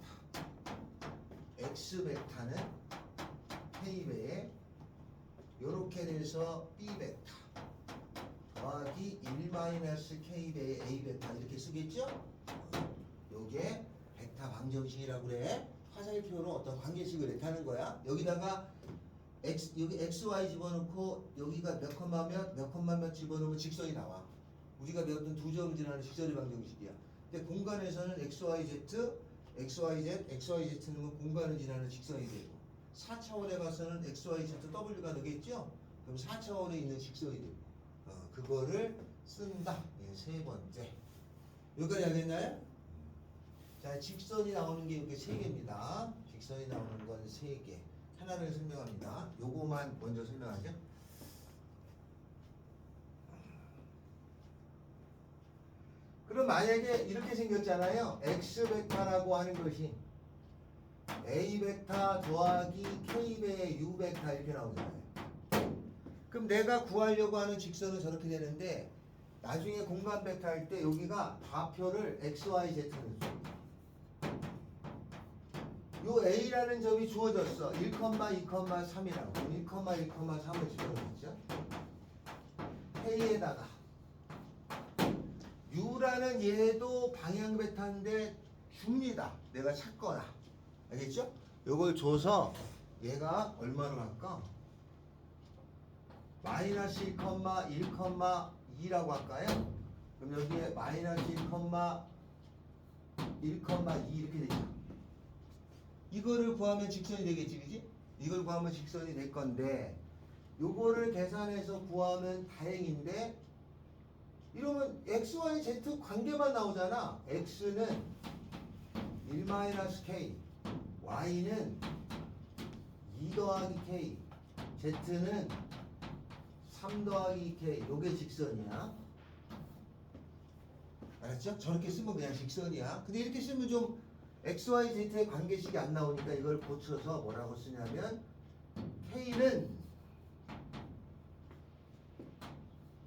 X 벡터는 K배의 요렇게 돼서 B 벡터 더하기 1 마이너스 K배의 A 벡터 이렇게 쓰겠죠? 요게 벡터 방정식이라고 그래. 화살표로 어떤 관계식을 이렇게 하는 거야. 여기다가 여기 XY 집어넣고 여기가 몇 콤마면 몇 콤마면 집어넣으면 직선이 나와. 우리가 배웠던 두 점 지나는 직선의 방정식이야. 근데 공간에서는 XYZ, XYZ, XYZ는 공간을 지나는 직선이 되고 4차원에 가서는 XYZ W가 되겠죠? 그럼 4차원에 있는 직선이 되고 그거를 쓴다. 예, 세 번째. 여기까지 알겠나요? 자, 직선이 나오는 게 이렇게 세 개입니다. 직선이 나오는 건 세 개. 하나를 설명합니다. 요거만 먼저 설명하죠. 그럼 만약에 이렇게 생겼잖아요. X 벡터라고 하는 것이 A 벡터 더하기 K배의 U 벡터 이렇게 나오잖아요. 그럼 내가 구하려고 하는 직선은 저렇게 되는데 나중에 공간 벡터 할 때 여기가 좌표를 XYZ를 줘. 요 A라는 점이 주어졌어. 1, 2, 3이라고. 1, 1,3을 집어넣었죠. K에다가 U라는 얘도 방향 벡터인데 줍니다. 내가 찾거나. 알겠죠? 요걸 줘서 얘가 얼마로 갈까? 마이너스 1, 1,2라고 할까요? 그럼 여기에 마이너스 1, 1,2 이렇게 되죠. 이거를 구하면 직선이 되겠지, 그지? 이걸 구하면 직선이 될 건데 요거를 계산해서 구하면 다행인데 이러면 XYZ 관계만 나오잖아. X는 1-K, Y는 2 더하기 K, Z는 3 더하기 K. 요게 직선이야. 알았죠? 저렇게 쓰면 그냥 직선이야. 근데 이렇게 쓰면 좀 XYZ의 관계식이 안 나오니까 이걸 고쳐서 뭐라고 쓰냐면 K는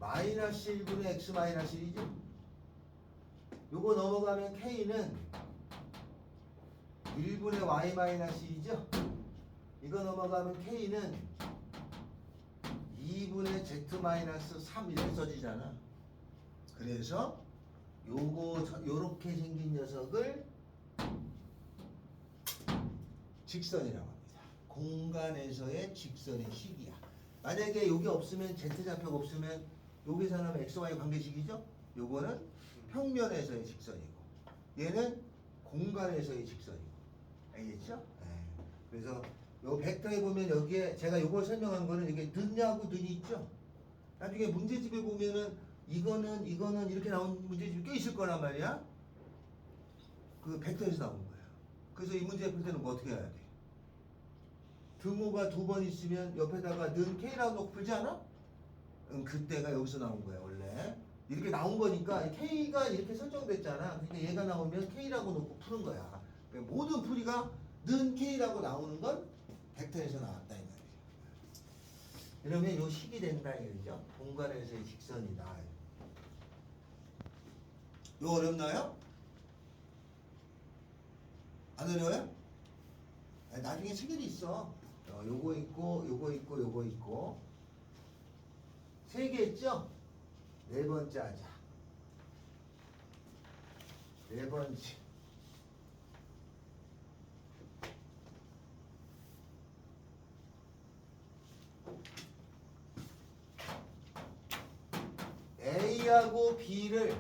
마이너스 1분의 X 마이너스 1이죠. 요거 넘어가면 K는 1분의 Y 마이너스 2죠. 이거 넘어가면 K는 2분의 Z 마이너스 3 이렇게 써지잖아. 그래서 요렇게 생긴 녀석을 직선이라고 합니다. 공간에서의 직선의 식이야. 만약에 여기 없으면 Z좌표가 없으면 여기 사람은 XY 관계식이죠? 요거는 평면에서의 직선이고 얘는 공간에서의 직선이고 알겠죠? 네. 그래서 요 벡터에 보면 여기에 제가 요걸 설명한 거는 이게 는하고 는이 있죠? 나중에 문제집에 보면은 이거는 이렇게 나온 문제집이 꽤 있을 거란 말이야. 그 벡터에서 나온 거야. 그래서 이 문제 풀 때는 뭐 어떻게 해야 돼? 등호가 2번 있으면 옆에다가 는 K라고 놓고 풀지 않아? 그때가 여기서 나온 거야 원래. 이렇게 나온 거니까 K가 이렇게 설정됐잖아. 그러니까 얘가 나오면 K라고 놓고 푸는 거야. 그러니까 모든 풀이가 는 K라고 나오는 건 벡터에서 나왔다 이 말이야. 그러면 요 식이 된다 이거죠. 공간에서의 직선이다. 요 어렵나요? 안 어려워요? 아니, 나중에 체결이 있어. 요거 있고 요거 있고 요거 있고 3개 있죠? 4번째 하자. 4번째. A하고 B를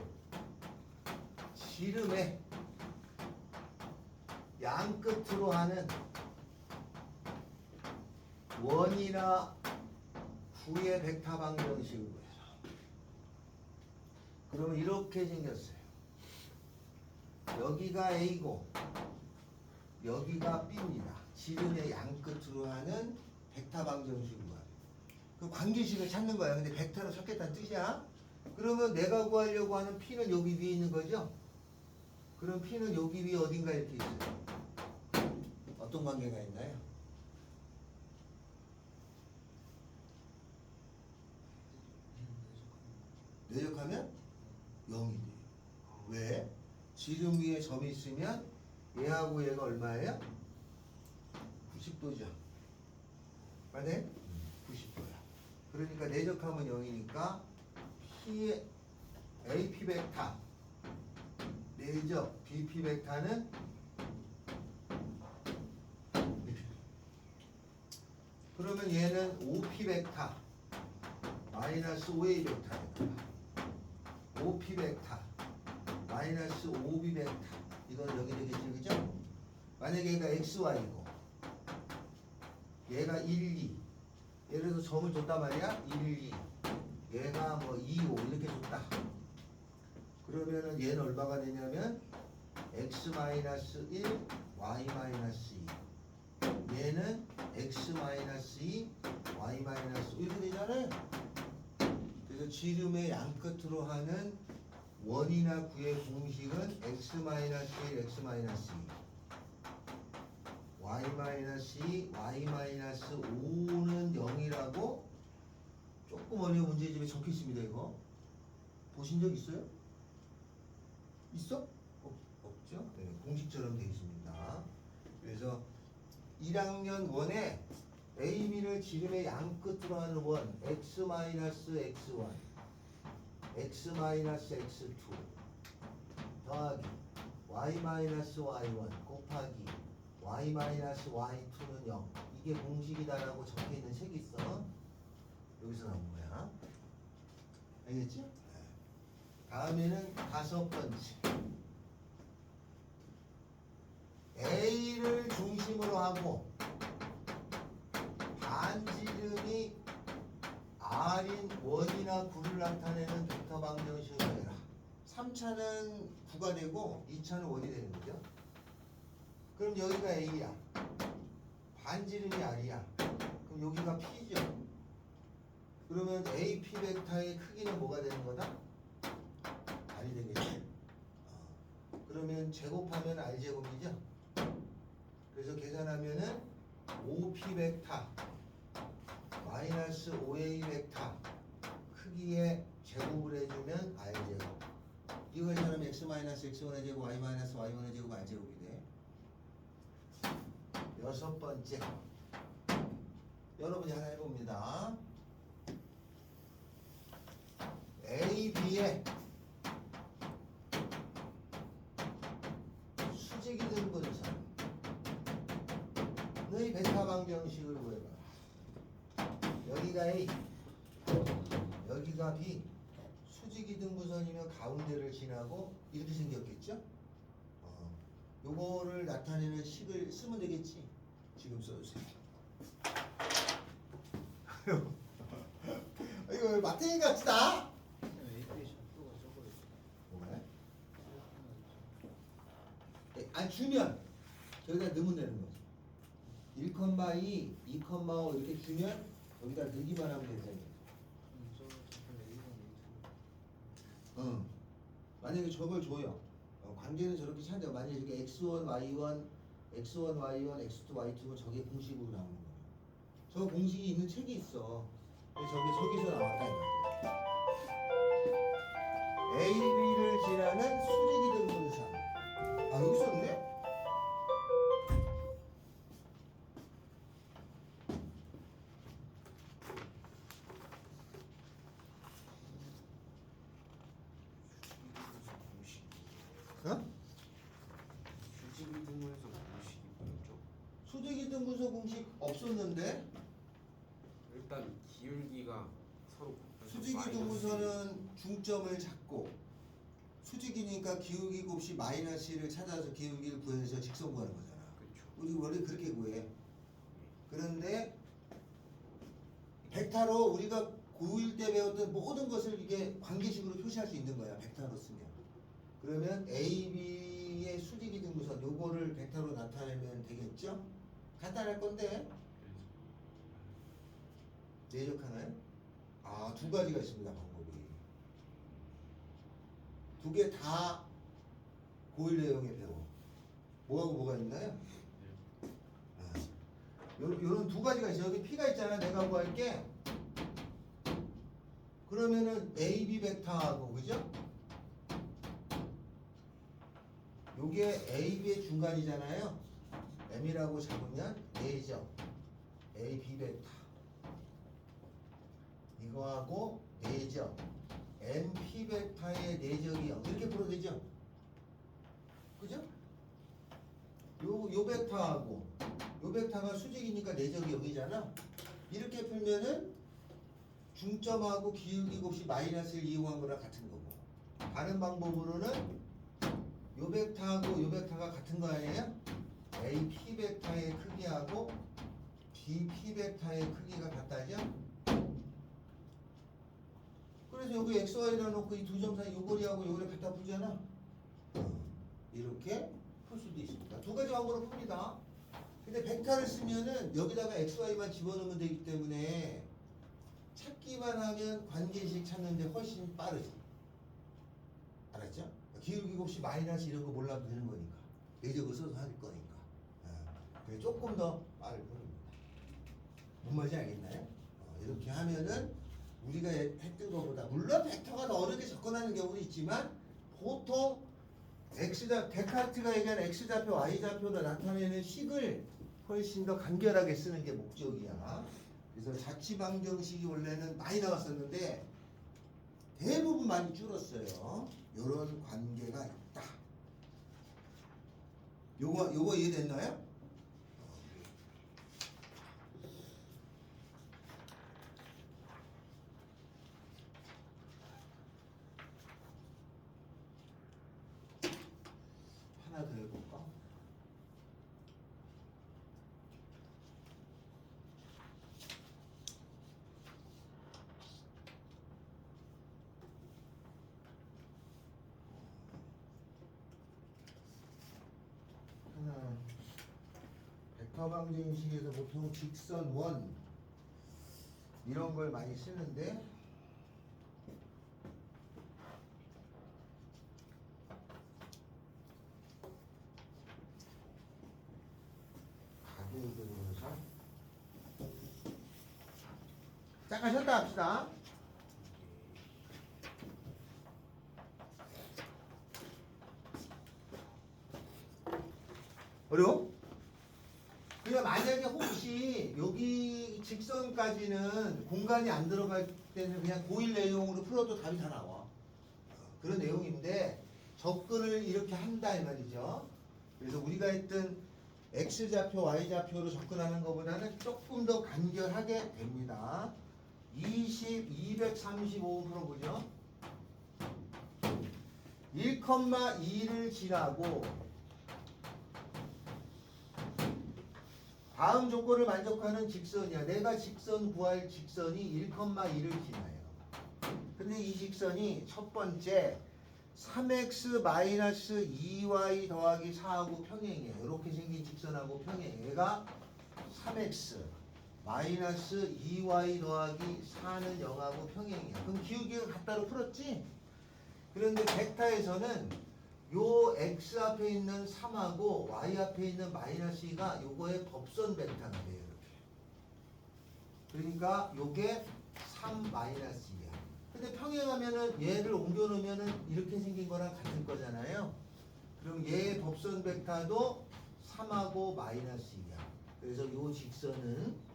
지름의 양끝으로 하는 원이나 구의 벡터 방정식을 구해라. 그러면 이렇게 생겼어요. 여기가 A고 여기가 B입니다. 지름의 양끝으로 하는 벡터 방정식을 구하라. 그 관계식을 찾는 거야. 근데 벡터로 쳤겠다는 뜻이야. 그러면 내가 구하려고 하는 P는 여기 위에 있는 거죠? 그럼 P는 여기 위에 어딘가 이렇게 있어요. 어떤 관계가 있나요? 내역하면 0이 돼요. 왜? 지름 위에 점이 있으면 얘하고 얘가 얼마예요? 90도죠. 맞네? 90도야. 그러니까 내적하면 0이니까 P의 AP 벡터 내적 BP 벡터는 그러면 얘는 OP 벡터 마이너스 OA 벡터입니다. OP 벡터 마이너스 OB 벡터 이건 여기 되겠지 그죠? 만약에 얘가 XY고 얘가 1, 2 예를 들어서 점을 줬단 말이야 1, 2 얘가 뭐 2, 5 이렇게 줬다. 그러면은 얘는 얼마가 되냐면 x-1, y-2 얘는 x-2, y-5 이렇게 되잖아요. 그래서 지름의 양끝으로 하는 원이나 구의 공식은 x-1, x-2 y-2, y-5는 0이라고 조금 어려운 문제집에 적혀 있습니다. 이거 보신 적 있어요? 있어? 없죠? 네, 공식처럼 되어 있습니다. 그래서 1학년 원에 A, B를 지름의 양끝으로 하는 원 x-x1 x-x2 더하기 y-y1 곱하기 y-y2는 0 이게 공식이다라고 적혀있는 책이 있어. 여기서 나온 거야. 알겠지? 네. 다음에는 5번째 A를 중심으로 하고 반지름이 R인 원이나 구를 나타내는 벡터 방정식을 해라. 3차는 9가 되고 2차는 원이 되는 거죠. 그럼 여기가 A야. 반지름이 R이야. 그럼 여기가 P죠. 그러면 AP 벡터의 크기는 뭐가 되는 거다? R이 되겠지. 그러면 제곱하면 R제곱이죠. 그래서 계산하면은 OP 벡터 마이너스 5a 벡터 크기의 제곱을 해주면 r제곱. 이거 사람 x 마이너스 x1의 제곱 y 마이너스 y1의 제곱 r제곱이 돼. 여섯 번째. 여러분이 하나 해봅니다. A, B의 수직이등 분선의 베타 방정식을 구해봐. 여기가 A, 여기가 B. 수직이등 분선이면 가운데를 지나고 이렇게 생겼겠죠? 요거를 나타내는 식을 쓰면 되겠지. 지금 써주세요. 이거 마탱이 같지다. AP의 좌표가 적어요. 뭐래? 안 주면 여기다 넣으면 되는 거지. 1,2, 2,5 이렇게 주면 여기다 넣기만 하면 되잖아요. 저 좌표 A랑 A2. 응. 만약에 저걸 줘요. 관계는 저렇게 찾아. 만약에 이렇게 x1, y1, x1, y1, x2, y2면 저게 공식으로 나오는 거예요. 저 공식이 있는 책이 있어. 근데 저기서 나왔다 이 말이야. A, B를 지나는 수직이등 분선. 아 여기 썼네? 공식. 어? 수직이등분에서 공식이 뭐였죠? 수직이등 분선 공식 없었는데 일단 기울기가 서로 수직이등 분선은 중점을 잡고 수직이니까 기울기 곱이 마이너스 1을 찾아서 기울기를 구해서 직선 구하는 거잖아. 그렇죠. 우리 원래 그렇게 구해. 그런데 벡터로 우리가 고1 때 배웠던 모든 것을 이게 관계식으로 표시할 수 있는 거야. 벡터로 쓰면. 그러면 A, B의 수직이등 분선 요거를 벡터로 나타내면 되겠죠? 간단할 건데 내적하나요? 아, 두 가지가 있습니다. 방법이. 두 개 다 고1 내용에 배워. 뭐하고 뭐가 있나요? 요런 두 가지가 있어요. 여기 P가 있잖아. 내가 구할게. 그러면은 AB 벡터하고 그죠? 요게 AB의 중간이잖아요. M이라고 잡으면 A죠. AB 벡터. 이거하고 내적 MP 벡터의 내적이 0 이렇게 풀어도 되죠? 그죠? 요 벡터하고 요 벡터가 수직이니까 내적이 0이잖아. 이렇게 풀면은 중점하고 기울기 곱이 마이너스를 이용한 거랑 같은 거고. 다른 방법으로는 요 벡터하고 요 벡터가 같은 거 아니에요? AP 벡터의 크기하고 BP 벡터의 크기가 같다죠? 그래서 여기 XY라 놓고 이 두 점 사이 요 거리하고 요 거리 갖다 풀잖아. 이렇게 풀 수도 있습니다. 두 가지 방법으로 풉니다. 근데 벡터를 쓰면은 여기다가 XY만 집어넣으면 되기 때문에 찾기만 하면 관계식 찾는데 훨씬 빠르지. 알았죠? 기울기 곱이 마이너스 이런 거 몰라도 되는 거니까. 내적을 써서 할 거니까. 그래 조금 더 빠를 뿐입니다. 뭔 말인지 알겠나요? 이렇게 하면은 우리가 했던 것보다 물론 벡터가 더 어렵게 접근하는 경우도 있지만 보통 데카르트가 얘기하는 X좌표, Y좌표를 나타내는 식을 훨씬 더 간결하게 쓰는 게 목적이야. 그래서 자취방정식이 원래는 많이 나왔었는데 대부분 많이 줄었어요. 요런 관계가 있다. 요거 이해됐나요? 하나 더 해볼까? 하나 벡터 방정식에서 보통 직선 원 이런 걸 많이 쓰는데 가격을 그려서 잠깐 쉬었다 합시다. 어려워? 그냥 만약에 혹시 여기 직선까지는 공간이 안 들어갈 때는 그냥 고일 내용으로 풀어도 답이 다 나와. 그런 내용인데 접근을 이렇게 한다 이 말이죠. 그래서 우리가 했던 X좌표, Y좌표로 접근하는 것보다는 조금 더 간결하게 됩니다. 235 풀어보죠. 1,2를 지나고 다음 조건을 만족하는 직선이야. 내가 직선 구할 직선이 1,2를 지나요. 근데 이 직선이 첫 번째 3x-2y 더하기 4하고 평행이에요. 이렇게 생긴 직선하고 평행. 얘가 3x 마이너스 2y 더하기 4는 0하고 평행이야. 그럼 기울기가 같다로 풀었지? 그런데 벡터에서는 요 x 앞에 있는 3하고 y 앞에 있는 마이너스 2가 요거의 법선 벡터가 돼요. 이렇게. 그러니까 요게 3 마이너스 2야. 근데 평행하면은 얘를 옮겨 놓으면은 이렇게 생긴 거랑 같을 거잖아요. 그럼 얘의 법선 벡터도 3하고 마이너스 2야. 그래서 요 직선은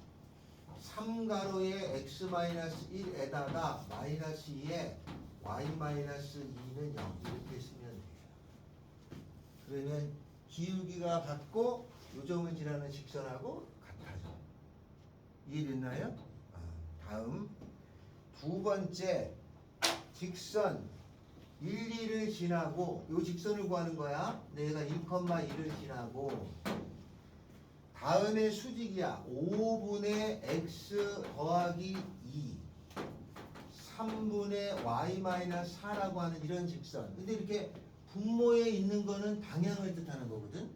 3가로의 x 마이너스 1에다가 마이너스 2에 y 마이너스 2는 0 이렇게 쓰면 돼요. 그러면 기울기가 같고 요점을 지나는 직선하고 같아져. 이해됐나요? 다음 두 번째 직선 1, 2를 지나고 요 직선을 구하는 거야. 내가 1,2를 지나고 다음에 수직이야. 5분의 x 더하기 2 3분의 y 마이너스 4라고 하는 이런 직선. 근데 이렇게 분모에 있는 거는 방향을 뜻하는 거거든.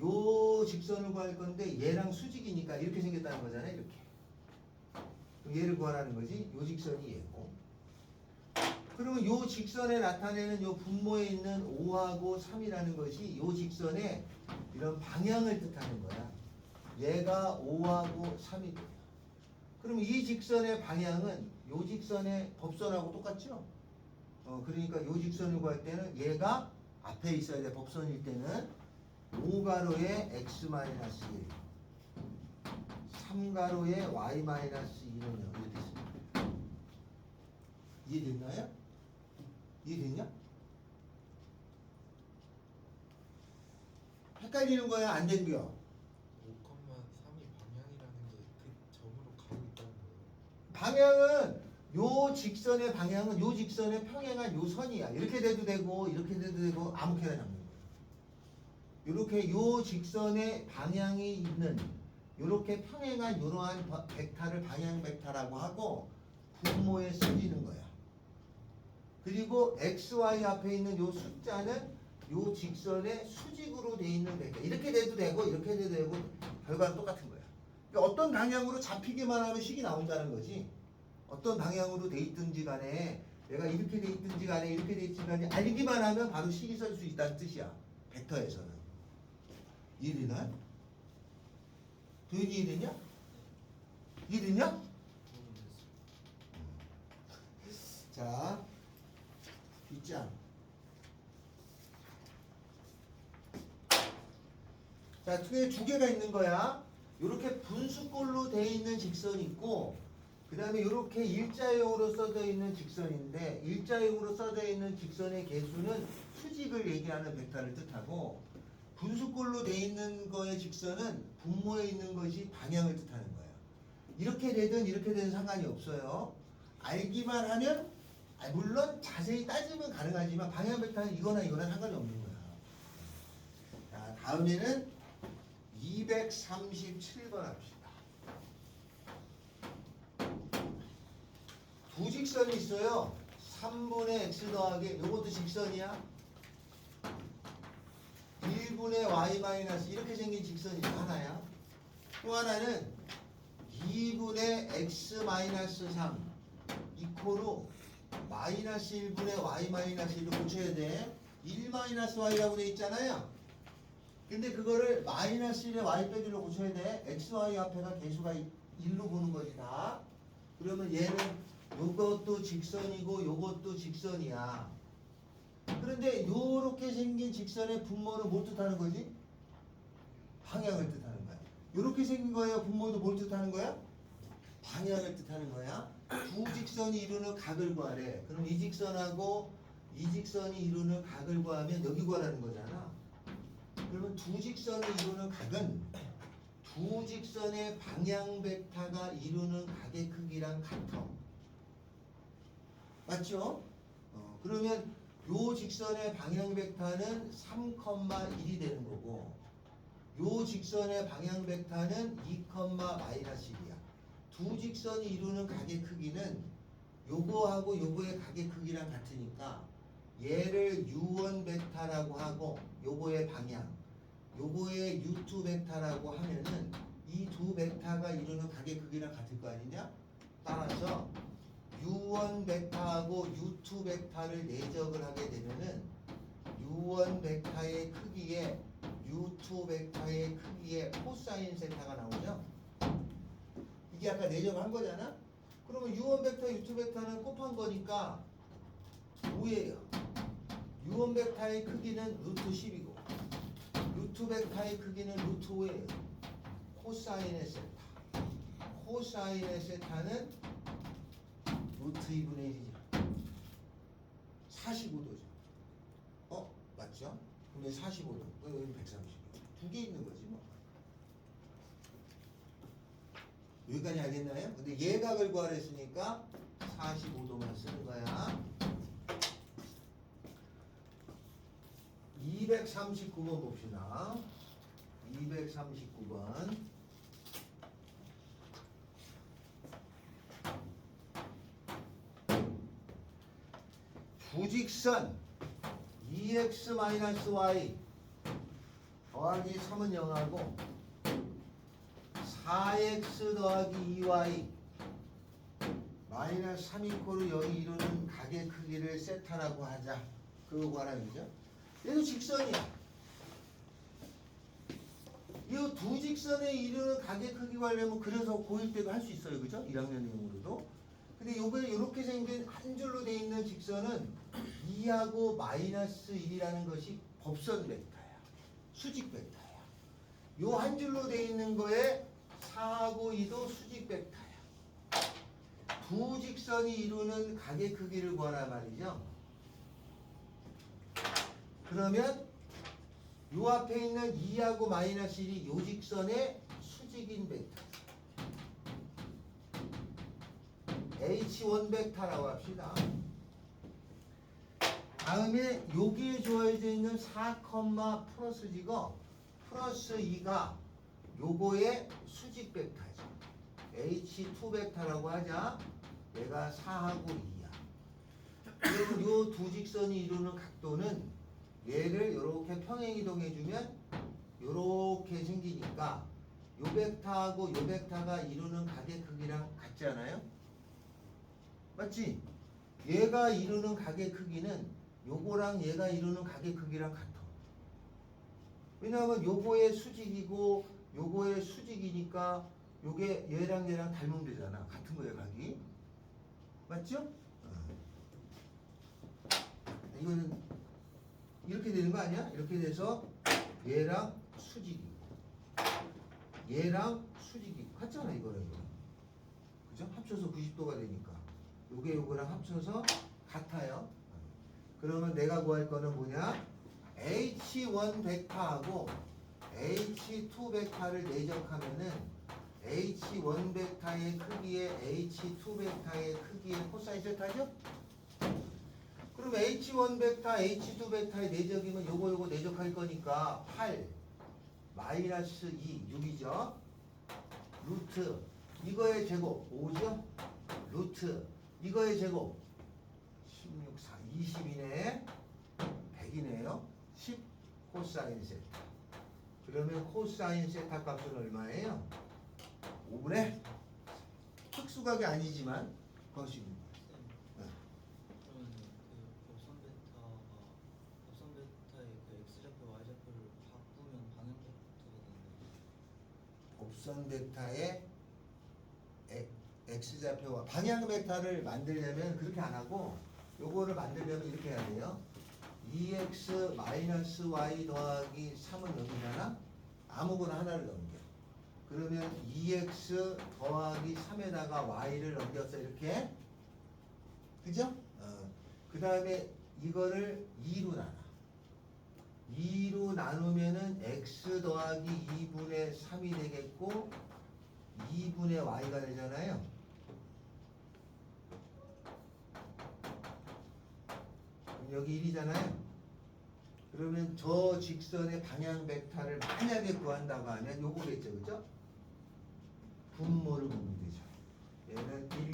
요 직선을 구할 건데 얘랑 수직이니까 이렇게 생겼다는 거잖아요. 이렇게. 그럼 얘를 구하라는 거지. 요 직선이 얘고. 그러면 요 직선에 나타내는 요 분모에 있는 5하고 3이라는 것이 요 직선의 이런 방향을 뜻하는 거야. 얘가 5하고 3이 돼요. 그럼 이 직선의 방향은 요 직선의 법선하고 똑같죠? 그러니까 요 직선을 구할 때는 얘가 앞에 있어야 돼. 법선일 때는 5가로의 x-1 3가로의 y-2는 0 이렇게 씁니다. 이해됐나요? 이해됐냐? 헷갈리는 거야? 안 된겨? 5,3이 방향이라는 게 그 점으로 가고 있다는 거예요. 방향은 요 직선의 방향은 요 직선에 평행한 요 선이야. 이렇게 돼도 되고 이렇게 돼도 되고 아무렇게나 잡는 거야. 이렇게 요 직선의 방향이 있는 요렇게 평행한 요러한 벡터를 방향 벡터라고 하고 분모에 쓰이는 거야. 그리고 x, y 앞에 있는 요 숫자는 요 직선의 수직으로 돼 있는 벡터. 이렇게 돼도 되고 이렇게 돼도 되고 결과는 똑같은 거야. 그러니까 어떤 방향으로 잡히기만 하면 식이 나온다는 거지. 어떤 방향으로 돼 있든지 간에 내가 이렇게 돼 있든지 간에 이렇게 돼 있든지 간에 알기만 하면 바로 식이 설 수 있다는 뜻이야. 벡터에서는. 이해되나요? 도현이 이해되냐? 이해되냐? 자, 뒷장. 자, 뒤에 두 개가 있는 거야. 이렇게 분수꼴로 돼 있는 직선이 있고, 그 다음에 이렇게 일자형으로 써져 있는 직선인데, 일자형으로 써져 있는 직선의 개수는 수직을 얘기하는 벡터를 뜻하고, 분수꼴로 돼 있는 거의 직선은 분모에 있는 것이 방향을 뜻하는 거야. 이렇게 되든 이렇게 되든 상관이 없어요. 알기만 하면, 물론 자세히 따지면 가능하지만 방향 벡터는 이거나 이거나 상관이 없는 거야. 자, 다음에는 237번 합시다. 두 직선이 있어요. 3분의 x 더하기 요것도 직선이야. 1분의 y 마이너스 이렇게 생긴 직선이 하나야. 또 하나는 2분의 x 마이너스 3 이코로 마이너스 1분의 y 마이너스 1을 고쳐야 돼. 1 마이너스 y라고 돼 있잖아요. 근데 그거를 마이너스 1에 y 빼기로 고쳐야 돼. x, y 앞에가 개수가 1로 보는 거지 다. 그러면 얘는 요것도 직선이고 요것도 직선이야. 그런데 요렇게 생긴 직선의 분모는 뭘 뜻하는 거지? 방향을 뜻하는 거야. 요렇게 생긴 거예요. 분모도 뭘 뜻하는 거야? 방향을 뜻하는 거야. 두 직선이 이루는 각을 구하래. 그럼 이 직선하고 이 직선이 이루는 각을 구하면 여기 구하라는 거잖아. 그러면 두 직선이 이루는 각은 두 직선의 방향 벡터가 이루는 각의 크기랑 같아. 맞죠? 그러면 요 직선의 방향 벡터는 3,1이 되는 거고 요 직선의 방향 벡터는 2,-1이야. 두 직선이 이루는 각의 크기는 요거하고 요거의 각의 크기랑 같으니까 얘를 U1 벡터라고 하고 요거의 방향 요거의 U2 벡터라고 하면은 이 두 벡터가 이루는 각의 크기랑 같을 거 아니냐? 따라서 U1 벡터하고 U2 벡터를 내적을 하게 되면은 U1 벡터의 크기에 U2 벡터의 크기에 코사인 세타가 나오죠? 이게 아까 내적한 거잖아? 그러면 U1 벡터, U2 벡터는 곱한 거니까 5예요. U1 벡터의 크기는 루트 10이고 U2 벡터의 크기는 루트 5예요. 코사인의 세타. 코사인의 세타는 루트 2분의 1이죠. 45도죠. 맞죠? 근데 45도. 여기 130도. 두 개 있는 거지 뭐. 여기까지 알겠나요? 근데 예각을 구하라 했으니까 45도만 쓰는 거야. 239번 봅시다. 239번. 부직선 2x-y 더하기 3은 0하고 4x 더하기 2y 마이너스 3 이코르 여기 이루는 각의 크기를 세타라고 하자. 그거 구하라는 거죠. 얘도 직선이야. 이 두 직선에 이루는 각의 크기 구하려면 그래서 고1 때도 할 수 있어요. 그죠? 1학년용으로도. 근데 요번에 이렇게 생긴 한 줄로 돼 있는 직선은 2하고 마이너스 1이라는 것이 법선 벡터야. 수직 벡터야. 요 한 줄로 돼 있는 거에 4하고 2도 수직 벡터야. 두 직선이 이루는 각의 크기를 구하라 말이죠. 그러면 요 앞에 있는 2하고 마이너스 1이 요 직선의 수직인 벡터. H1 벡터라고 합시다. 다음에 여기에 주어져 있는 4, 플러스 지거 플러스 2가 요거의 수직 벡터죠. H2 벡터라고 하자. 얘가 4하고 2야. 그리고 요 두 직선이 이루는 각도는 얘를 이렇게 평행이동해주면 이렇게 생기니까 요 벡터하고 요 벡터가 이루는 각의 크기랑 같지 않아요? 맞지? 얘가 이루는 각의 크기는 요거랑 얘가 이루는 각의 크기랑 같아. 왜냐하면 요거의 수직이고 요거의 수직이니까 요게 얘랑 얘랑 닮으면 되잖아. 같은 거야 각이. 맞죠? 이거는 이렇게 되는 거 아니야? 이렇게 돼서 얘랑 수직이고 얘랑 수직이고 같잖아 이거랑 이거. 그죠? 합쳐서 90도가 되니까 요게 요거랑 합쳐서 같아요. 그러면 내가 구할 거는 뭐냐? H1 벡터하고 H2 벡터를 내적하면은 H1 벡터의 크기에 H2 벡터의 크기의 코사인 세타죠? 그럼 H1 벡터, H2 벡터의 내적이면 요거 내적할 거니까 8 마이너스 2 6이죠. 루트 이거의 제곱 5죠. 루트 이거의 제곱 16, 4, 20이네. 100이네요. 10 코사인 세타. 그러면 코사인 세타 값은 얼마예요? 5분의 특수각이 아니지만 거식입니다. 그러면 그 법선 벡터의 그 x좌표 y좌표를 바꾸면 방향 벡터가 되는 곱선 벡터의 x좌표와 방향 벡터를 만들려면 그렇게 안 하고 요거를 만들려면 이렇게 해야 돼요. 2x 마이너스 y 더하기 3은 여기잖아. 아무거나 하나를 넘겨. 그러면 2x 더하기 3에다가 y를 넘겼어 이렇게. 그죠? 그 다음에 이거를 2로 나눠. 2로 나누면은 x 더하기 2분의 3이 되겠고 2분의 y가 되잖아요. 그럼 여기 1이잖아요. 그러면 저 직선의 방향 벡터를 만약에 구한다고 하면 요거겠죠. 그죠? 분모를 보면 되죠. 얘는 1, 2.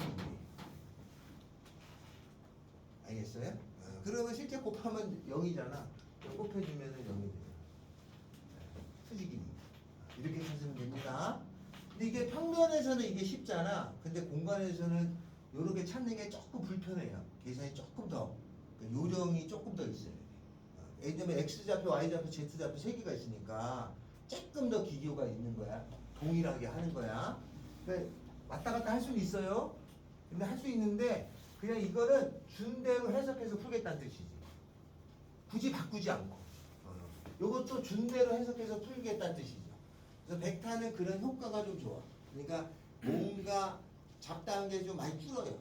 알겠어요? 그러면 실제 곱하면 0이잖아. 곱해주면은 0이 돼요. 수직이니까. 이렇게 찾으면 됩니다. 근데 이게 평면에서는 이게 쉽잖아. 근데 공간에서는 이렇게 찾는 게 조금 불편해요. 계산이 조금 더, 요령이 조금 더 있어요. 예를 들면 X좌표, Y좌표, Z좌표 세 개가 있으니까 조금 더 기교가 있는 거야. 동일하게 하는 거야. 그러니까 왔다 갔다 할 수는 있어요. 근데 할 수 있는데 그냥 이거는 준 대로 해석해서 풀겠다는 뜻이지. 굳이 바꾸지 않고. 요것도 준 대로 해석해서 풀겠다는 뜻이죠. 그래서 벡터는 그런 효과가 좀 좋아. 그러니까 뭔가 잡다한 게 좀 많이 줄어요.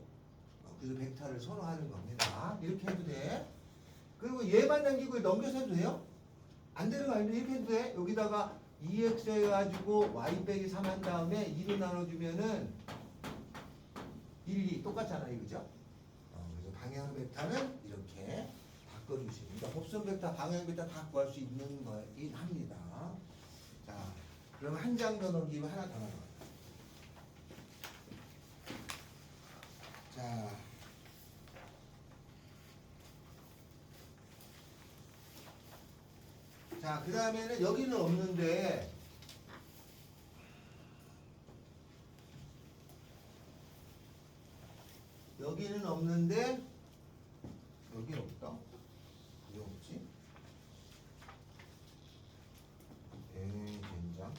그래서 벡터를 선호하는 겁니다. 이렇게 해도 돼. 그리고 얘만 남기고 넘겨서 해도 돼요? 안 되는 거 아닌데 이렇게 해도 돼? 여기다가 2x 해가지고 y 빼기 3 한 다음에 2로 나눠주면은 1, 2 똑같잖아요. 그죠? 그래서 방향 벡터는 이렇게 바꿔주시면 그러니까 곱선 벡터, 방향 벡터 다 구할 수 있는 거긴 합니다. 자, 그럼 한 장 더 넘기면 하나 더 나와요. 자, 그 다음에는 여기는 없는데 여기는 없는데 여기는 없다. 왜 없지? 된장.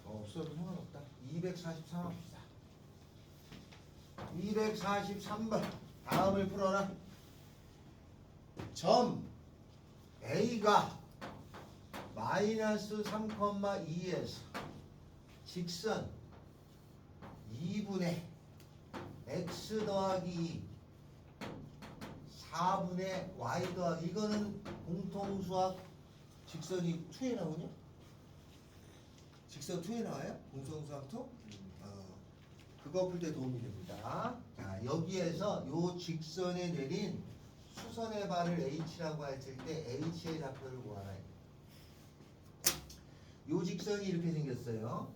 없어도 상관없다. 243 합시다. 243번 다음을 풀어라. 점 A가 마이너스 3,2에서 직선 2분의 x 더하기 2 4분의 y 더하기 이거는 공통수학 직선이 2에 나오냐? 직선 2에 나와요? 공통수학 2? 그거 풀 때 도움이 됩니다. 자, 여기에서 요 직선에 내린 수선의 발을 h라고 했을 때 h의 좌표를 구하라. 요 직선이 이렇게 생겼어요.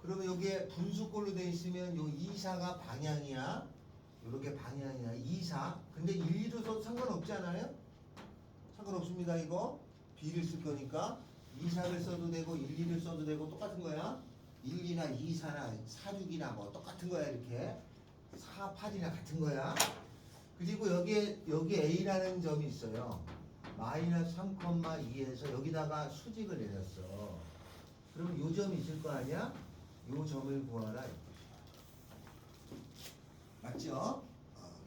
그러면 여기에 분수꼴로 되어 있으면 요 2사가 방향이야. 요렇게 방향이야. 2사. 근데 1, 2도 써도 상관없지 않아요? 상관없습니다. 이거 B를 쓸 거니까 2사를 써도 되고 1, 2를 써도 되고 똑같은 거야. 1, 2나 2, 4나 4, 6이나 뭐 똑같은 거야. 이렇게 4, 8이나 같은 거야. 그리고 여기 A라는 점이 있어요. 마이너스 3,2에서 여기다가 수직을 내렸어. 그러면 요 점이 있을 거 아니야? 요 점을 구하라. 맞죠?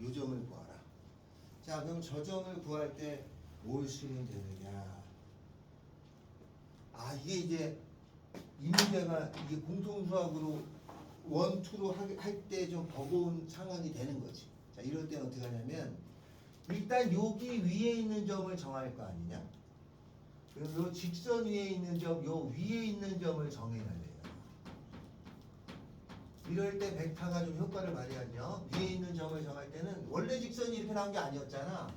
요 점을 구하라. 자, 그럼 저 점을 구할 때 뭘 쓰면 되느냐? 이게 이제 이 문제가 이게 공통수학으로 1, 2로 할 때 좀 버거운 상황이 되는 거지. 자, 이럴 때는 어떻게 하냐면 일단 여기 위에 있는 점을 정할 거 아니냐? 그럼 요 직선 위에 있는 점, 요 위에 있는 점을 정해야 돼요. 이럴 때 벡터가 좀 효과를 발휘하죠. 위에 있는 점을 정할 때는 원래 직선이 이렇게 나온 게 아니었잖아.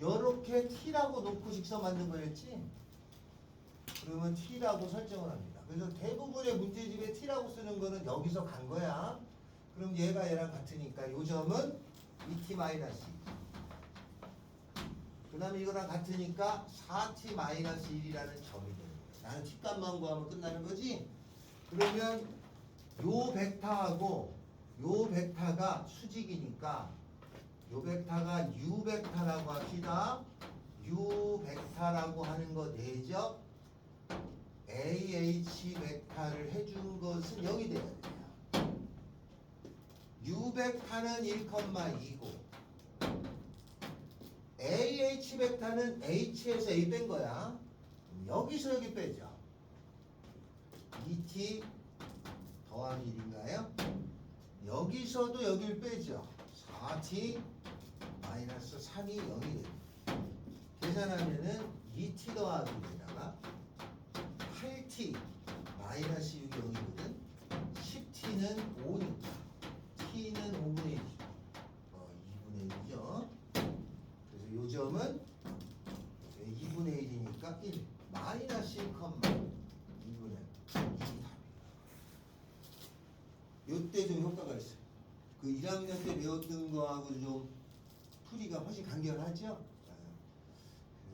요렇게 t라고 놓고 직선 만든 거였지. 그러면 t라고 설정을 합니다. 그래서 대부분의 문제집에 t라고 쓰는 거는 여기서 간 거야. 그럼 얘가 얘랑 같으니까 요 점은 2t-2. 그 다음에 이거랑 같으니까 4t-1이라는 점이 되는 거야. 나는 t값만 구하면 끝나는 거지. 그러면 요 벡터하고 요 벡터가 수직이니까 요 벡터가 u 벡터라고 합시다. u 벡터라고 하는 거 내적 ah 벡터를 해준 것은 0이 돼야 돼요. U 벡터는 1,2고 AH 벡터는 H에서 A 뺀 거야. 여기서 여기 빼죠. 2t 더하기 1인가요? 여기서도 여기를 빼죠. 4t 마이너스 3이 0이 됩니다. 계산하면은 2t 더하기 1에다가 8t 마이너스 6이 0이거든. 10t는 5니까 t는 5분의 1이죠. 2분의 1이죠. 그래서 요 점은 2분의 1이니까 1 마이너스 1, 2분의 2답이에요. 요때 좀 효과가 있어요. 그 1학년 때 배웠던 거하고 좀 풀이가 훨씬 간결하죠?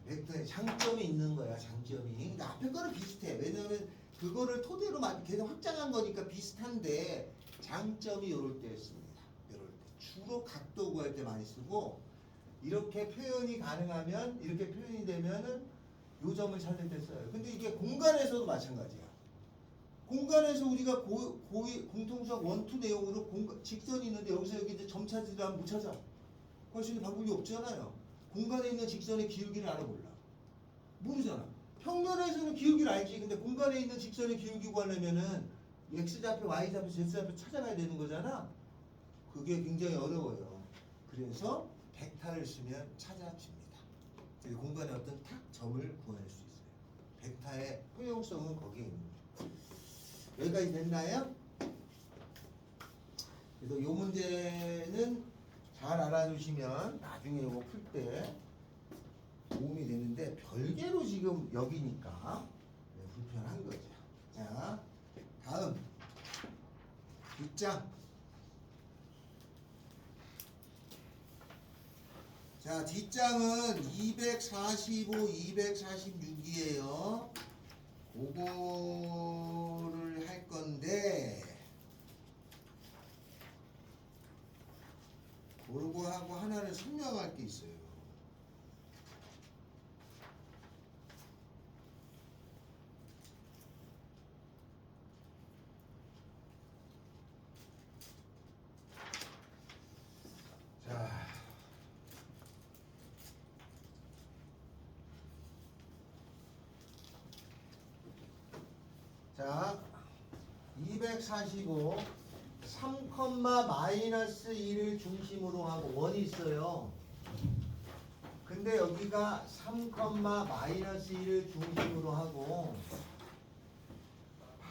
벡터에 장점이 있는 거야, 장점이. 근데 앞에 거는 비슷해. 왜냐면 그거를 토대로 계속 확장한 거니까 비슷한데 장점이 요럴 때 씁니다. 요럴 때. 주로 각도 구할 때 많이 쓰고 이렇게 표현이 가능하면 이렇게 표현이 되면은 요 점을 찾을 때 써요. 근데 이게 공간에서도 마찬가지야. 공간에서 우리가 공통수학 1, 2 내용으로 직선이 있는데 여기서 여기 이제 점 찾으려면 못 찾아. 그럴 수 있는 방법이 없잖아요. 공간에 있는 직선의 기울기를 알아 몰라. 모르잖아. 평면에서는 기울기를 알지. 근데 공간에 있는 직선의 기울기 구하려면은 x좌표, y좌표, z좌표 찾아가야 되는 거잖아. 그게 굉장히 어려워요. 그래서 벡터를 쓰면 찾아집니다. 공간의 어떤 탁 점을 구할 수 있어요. 벡터의 포용성은 거기에 있는 거죠. 여기까지 됐나요? 그래서 이 문제는 잘 알아두시면 나중에 이거 풀 때 도움이 되는데 별개로 지금 여기니까 불편한 거죠. 자, 다음 뒷장. 자, 뒷장은 245, 246이에요. 그거를 할 건데 그러고 하고 하나를 설명할 게 있어요. 자, 245 3, 마이너스 1을 중심으로 하고 원이 있어요. 근데 여기가 3, 마이너스 1을 중심으로 하고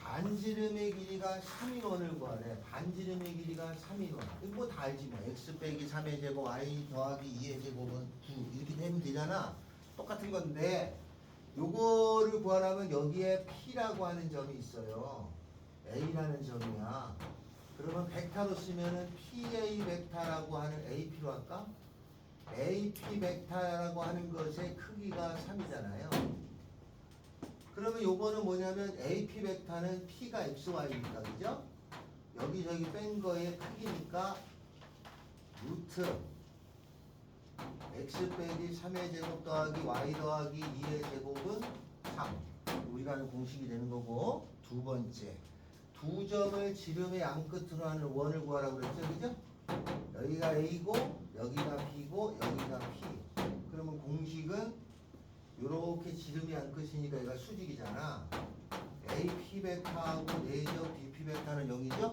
반지름의 길이가 3인원을 구하래. 반지름의 길이가 3인원. 이거 뭐 다 알지 뭐. x 빼기 3의 제곱, y 더하기 2의 제곱은 9 이렇게 되면 되잖아. 똑같은 건데 요거를 구하려면 여기에 P라고 하는 점이 있어요. A라는 점이야. 그러면 벡터로 쓰면은 PA 벡터라고 하는 AP로 할까? AP 벡터라고 하는 것의 크기가 3이잖아요. 그러면 요거는 뭐냐면 AP 벡터는 P가 XY니까 그죠? 여기저기 뺀 거의 크기니까 루트 x 빼기 3의 제곱 더하기 y 더하기 2의 제곱은 3. 우리가 하는 공식이 되는 거고, 두 번째 두 점을 지름의 양끝으로 하는 원을 구하라고 그랬죠, 그죠? 여기가 A고 여기가 B고 여기가 P. 그러면 공식은 요렇게 지름이 양끝이니까 얘가 수직이잖아. AP 벡터하고 내적 BP 벡터는 0이죠?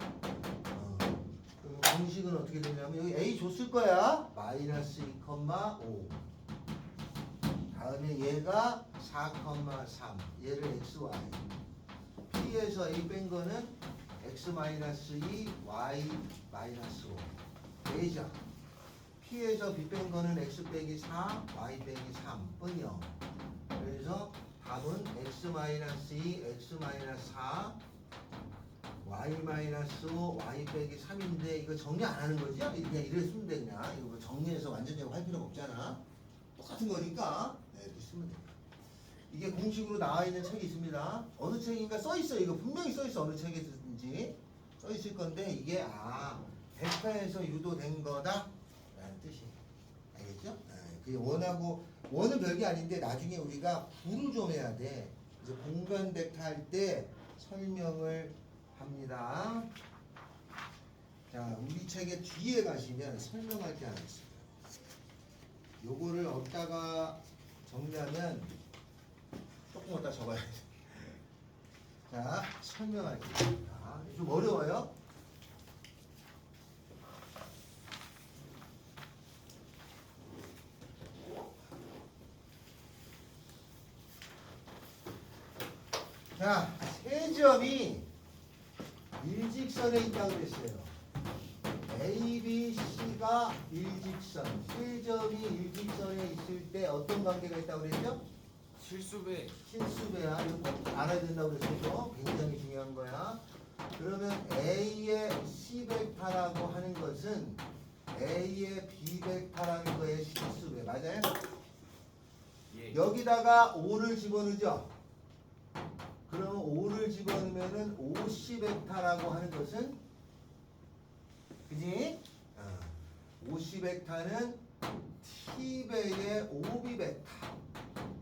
그럼 공식은 어떻게 되냐면 여기 A 줬을 거야. 마이너스 2,5. 다음에 얘가 4,3. 얘를 XY. P에서 A 뺀 거는 X 마이너스 2, Y 마이너스 5. 내적. P에서 B 뺀 거는 X 빼기 4, Y 빼기 3은 0. 그래서 답은 X 마이너스 2, X 마이너스 4, y 마이너스 5, y 빼기 3인데 이거 정리 안 하는 거지? 그냥 이래 쓰면 돼 그냥. 이거 뭐 정리해서 완전히 할 필요가 없잖아. 똑같은 거니까 네, 이렇게 쓰면 됩니다. 이게 공식으로 나와 있는 책이 있습니다. 어느 책인가 써 있어요. 이거 분명히 써 있어. 어느 책에든지 써 있을 건데 이게 벡터에서 유도된 거다 라는 뜻이 알겠죠? 네, 그게 원하고 원은 별게 아닌데 나중에 우리가 구를 좀 해야 돼. 이제 공간 벡터 할 때 설명을 합니다. 자, 우리 책의 뒤에 가시면 설명할 게 하나 있습니다. 요거를 어디다가 적냐면 조금 어디다 적어야 돼. 자, 설명할 게 있습니다. 좀 어려워요? 자, 세 점이 일직선에 있다고 그랬어요. A, B, C가 일직선. 세 점이 일직선에 있을 때 어떤 관계가 있다고 그랬죠? 실수배. 실수배야. 이거 꼭 알아야 된다고 그랬죠? 굉장히 중요한 거야. 그러면 A의 C 벡터라고 하는 것은 A의 B 벡터라는 거의 실수배. 맞아요? 예. 여기다가 5를 집어넣죠? 그러면 5를 집어넣으면은 OC 벡터라고 하는 것은 그지? OC 벡터는 T배의 OB 벡터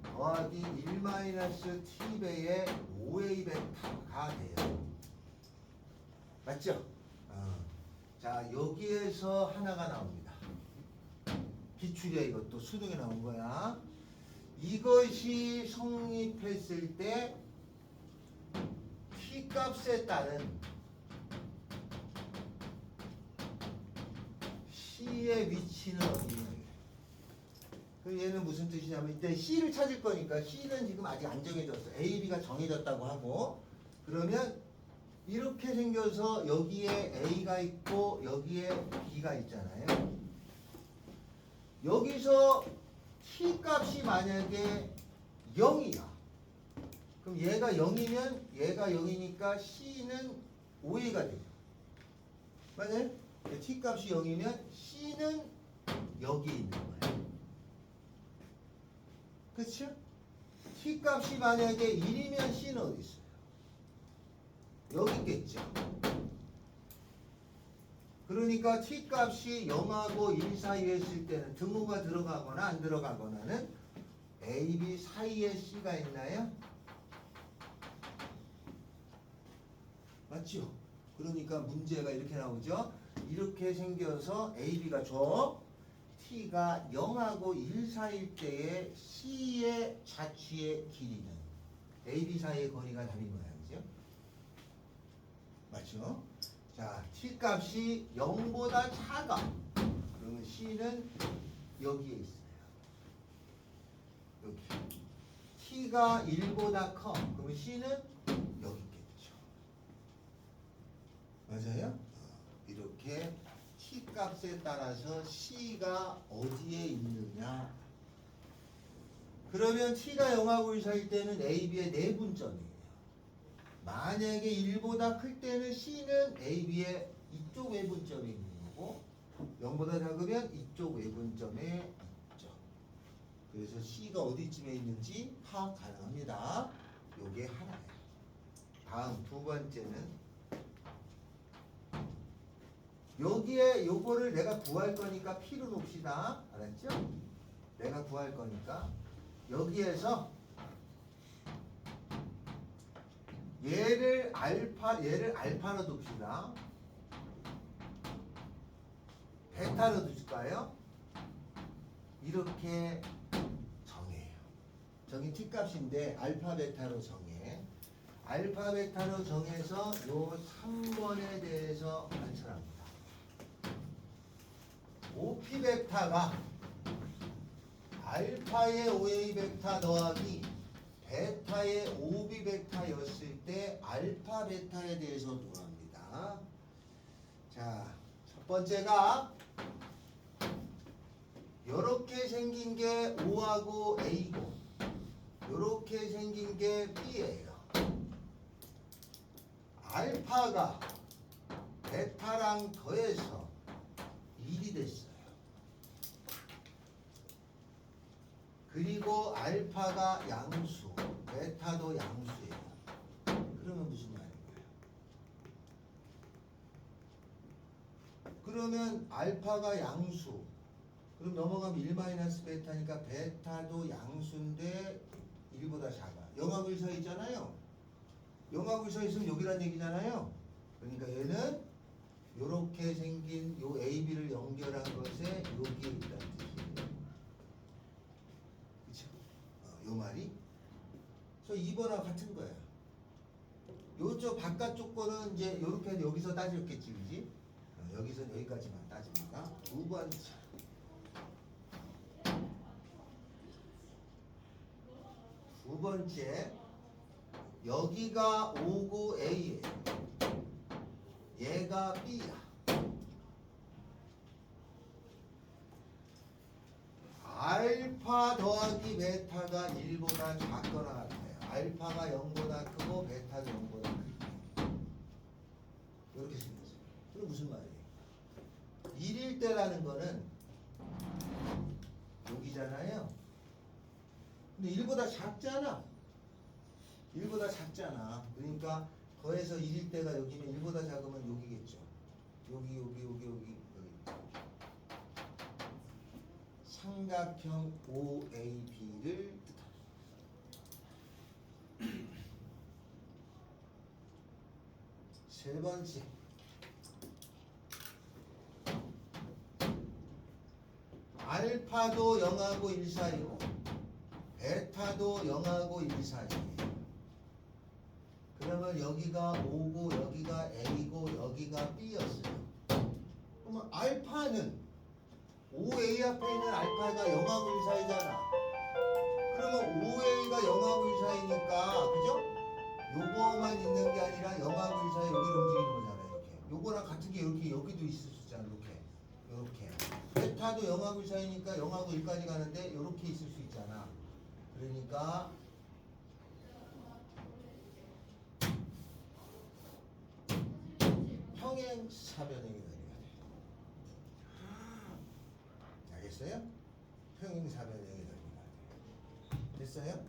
더하기 1-T배의 OA 벡터가 돼요. 맞죠? 자, 여기에서 하나가 나옵니다. 기출이야. 이것도 수능에 나온 거야. 이것이 성립했을 때 T 값에 따른 C의 위치는 어디냐. 그 얘는 무슨 뜻이냐면 이때 C를 찾을 거니까 C는 지금 아직 안 정해졌어. A, B가 정해졌다고 하고 그러면 이렇게 생겨서 여기에 A가 있고 여기에 B가 있잖아요. 여기서 T 값이 만약에 0이야. 그럼 얘가 0이면 얘가 0이니까 C는 5A가 되죠. 맞아요? T 값이 0이면 C는 여기 있는 거예요. 그렇죠? T 값이 만약에 1이면 C는 어디 있어요? 여기 있겠죠. 그러니까 T 값이 0하고 1 사이에 있을 때는 등호가 들어가거나 안 들어가거나는 A, B 사이에 C가 있나요? 맞죠? 그러니까 문제가 이렇게 나오죠. 이렇게 생겨서 A, B가 줘. T가 0하고 1 사이일 때의 C의 좌취의 길이는 A, B 사이의 거리가 답인 거야. 그죠? 맞죠? 자, T 값이 0보다 작아. 그러면 C는 여기에 있어요. 여기. T가 1보다 커. 그러면 C는 여기 있겠죠. 맞아요? 이렇게 T 값에 따라서 C가 어디에 있느냐. 그러면 T가 0하고 1 사이일 때는 A, B의 내분점이에요. 만약에 1보다 클 때는 C는 A, B의 이쪽 외분점이 있는 거고 0보다 작으면 이쪽 외분점에 있죠. 그래서 C가 어디쯤에 있는지 파악 가능합니다. 요게 하나예요. 다음 두 번째는 여기에 요거를 내가 구할 거니까 P로 놓읍시다. 알았죠? 내가 구할 거니까 여기에서 얘를 알파로 둡시다. 베타로 둘까요? 이렇게 정해요. 저기 T 값인데 알파 베타로 정해. 알파 베타로 정해서 요 3번에 대해서 관찰합니다. OP 벡터가 알파의 OA 벡터 더하기 베타의 OB 벡터였을 때 알파 베타에 대해서 논합니다. 자, 첫 번째가 이렇게 생긴 게 O하고 A고 이렇게 생긴 게 B예요. 알파가 베타랑 더해서 1이 됐어요. 그리고 알파가 양수, 베타도 양수예요. 그러면 무슨 말인 거예요? 그러면 알파가 양수, 그럼 넘어가면 1-베타니까 베타도 양수인데 1보다 작아. 0하고 1 사이 있잖아요. 0하고 1 사이 있으면 여기란 얘기잖아요. 그러니까 얘는 요렇게 생긴 요 AB를 연결한 것에 여기에 있다는 뜻이에요. 그쵸? 요 말이. 그래서 2번하고 같은 거야. 요쪽 바깥쪽 거는 이제 요렇게 여기서 따졌겠지, 그지? 여기서 여기까지만 따집니다. 두 번째. 두 번째. 여기가 59A예요. 얘가 B야. 알파 더하기 베타가 1보다 작거나 같아요. 알파가 0보다 크고 베타가 0보다 크고. 이렇게 생겼어요. 그럼 무슨 말이에요? 1일 때라는 거는 여기잖아요. 근데 1보다 작잖아. 1보다 작잖아. 그러니까 더해서 1일 때가 여기면 1보다 작으면 여기겠죠. 여기. 삼각형 OAB를 뜻합니다. 세 번째. 알파도 0하고 1 사이고 베타도 0하고 1 사이에요. 그러면 여기가 O고 여기가 A고 여기가 B였어요. 그러면 알파는 OA 앞에 있는 알파가 0하고 1 사이잖아. 그러면 OA가 0하고 1 사이니까 그죠? 요거만 있는 게 아니라 0하고 1 사이 여기를 움직이는 거잖아요. 이렇게. 요거랑 같은 게 이렇게 여기도 있을 수 있잖아. 이렇게. 베타도 0하고 1 사이니까 0하고 1까지 가는데 이렇게 있을 수 있잖아. 그러니까 평행 사변형이 되는 거예요. 알겠어요? 평행 사변형이 되는 거예요. 됐어요?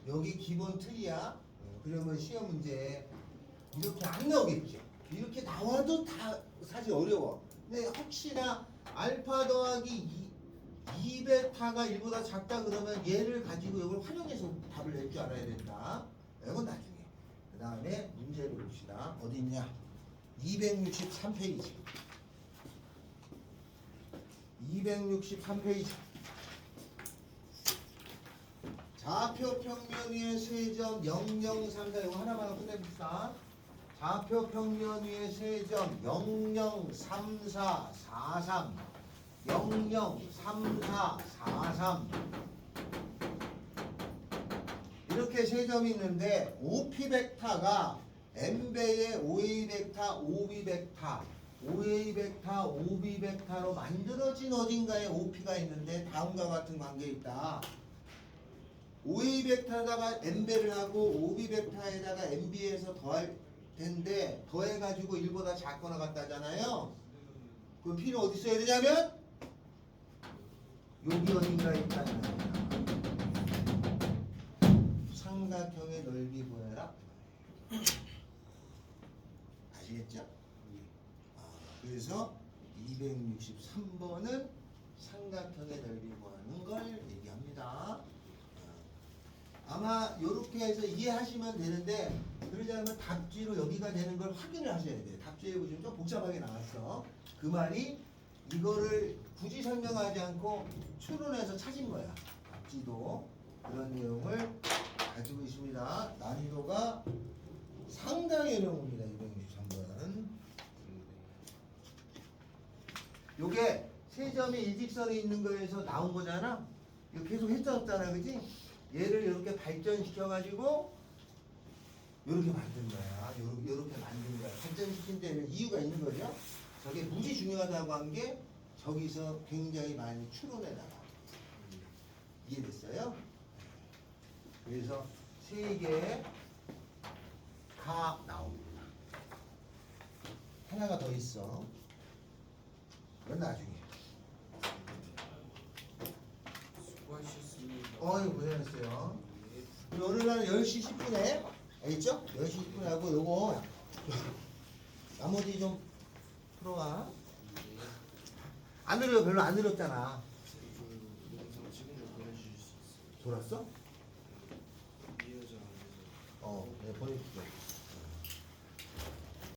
여기 기본 틀이야. 그러면 시험 문제 이렇게 안 나오겠죠. 이렇게 나와도 다 사실 어려워. 근데 혹시나 알파 더하기 2베타가 1보다 작다 그러면 얘를 가지고 이걸 활용해서 답을 낼 줄 알아야 된다. 이건 나중에. 그 다음에 문제를 봅시다. 어디 있냐? 263페이지. 263페이지. 좌표 평면 위의 세점 0034 이거 하나만 끝내봅시다. 좌표 평면 위의 세점 003443 003443 이렇게 세 점이 있는데 OP 벡터가 N배의 OA 벡터, OB 벡터, OA 벡터, OB 벡터로 만들어진 어딘가에 OP가 있는데 다음과 같은 관계에 있다. OA 벡터에다가 N배를 하고 OB 벡터에다가 NB에서 더할 텐데 더해가지고 1보다 작거나 같다잖아요. 그럼 P는 어디 써야 되냐면 여기 어딘가에 있다는 거야. 삼각형의 넓이 구해라. 아시겠죠? 그래서 263번은 삼각형의 넓이 구하는 걸 얘기합니다. 아마 이렇게 해서 이해하시면 되는데 그러지 않으면 답지로 여기가 되는 걸 확인을 하셔야 돼요. 답지에 보시면 좀 복잡하게 나왔어. 그 말이 이거를 굳이 설명하지 않고 추론해서 찾은 거야. 답지도 그런 내용을 가지고 있습니다. 난이도가 상당히 어려웁니다. 263번은. 요게 세 점이 일직선에 있는 거에서 나온 거잖아. 이거 계속 했었잖아, 그지? 얘를 이렇게 발전시켜가지고 이렇게 만든 거야. 이렇게 만든 거야. 발전시킨 데는 이유가 있는 거죠. 저게 무지 중요하다고 한 게 저기서 굉장히 많이 추론해다가 이해됐어요? 그래서 세 개가 나옵니다. 하나가 더 있어. 그건 나중에. 수고하셨습니다. 어이 고생했어요. 오늘 날 10시 10분에 알겠죠? 10시 10분에 하고 요거 나머지 좀 풀어와. 안 어려워. 별로 안 어렵잖아. 영상 찍은 거 보내주실 수 있어요? 돌았어? 이 여자 네, 보내줄게.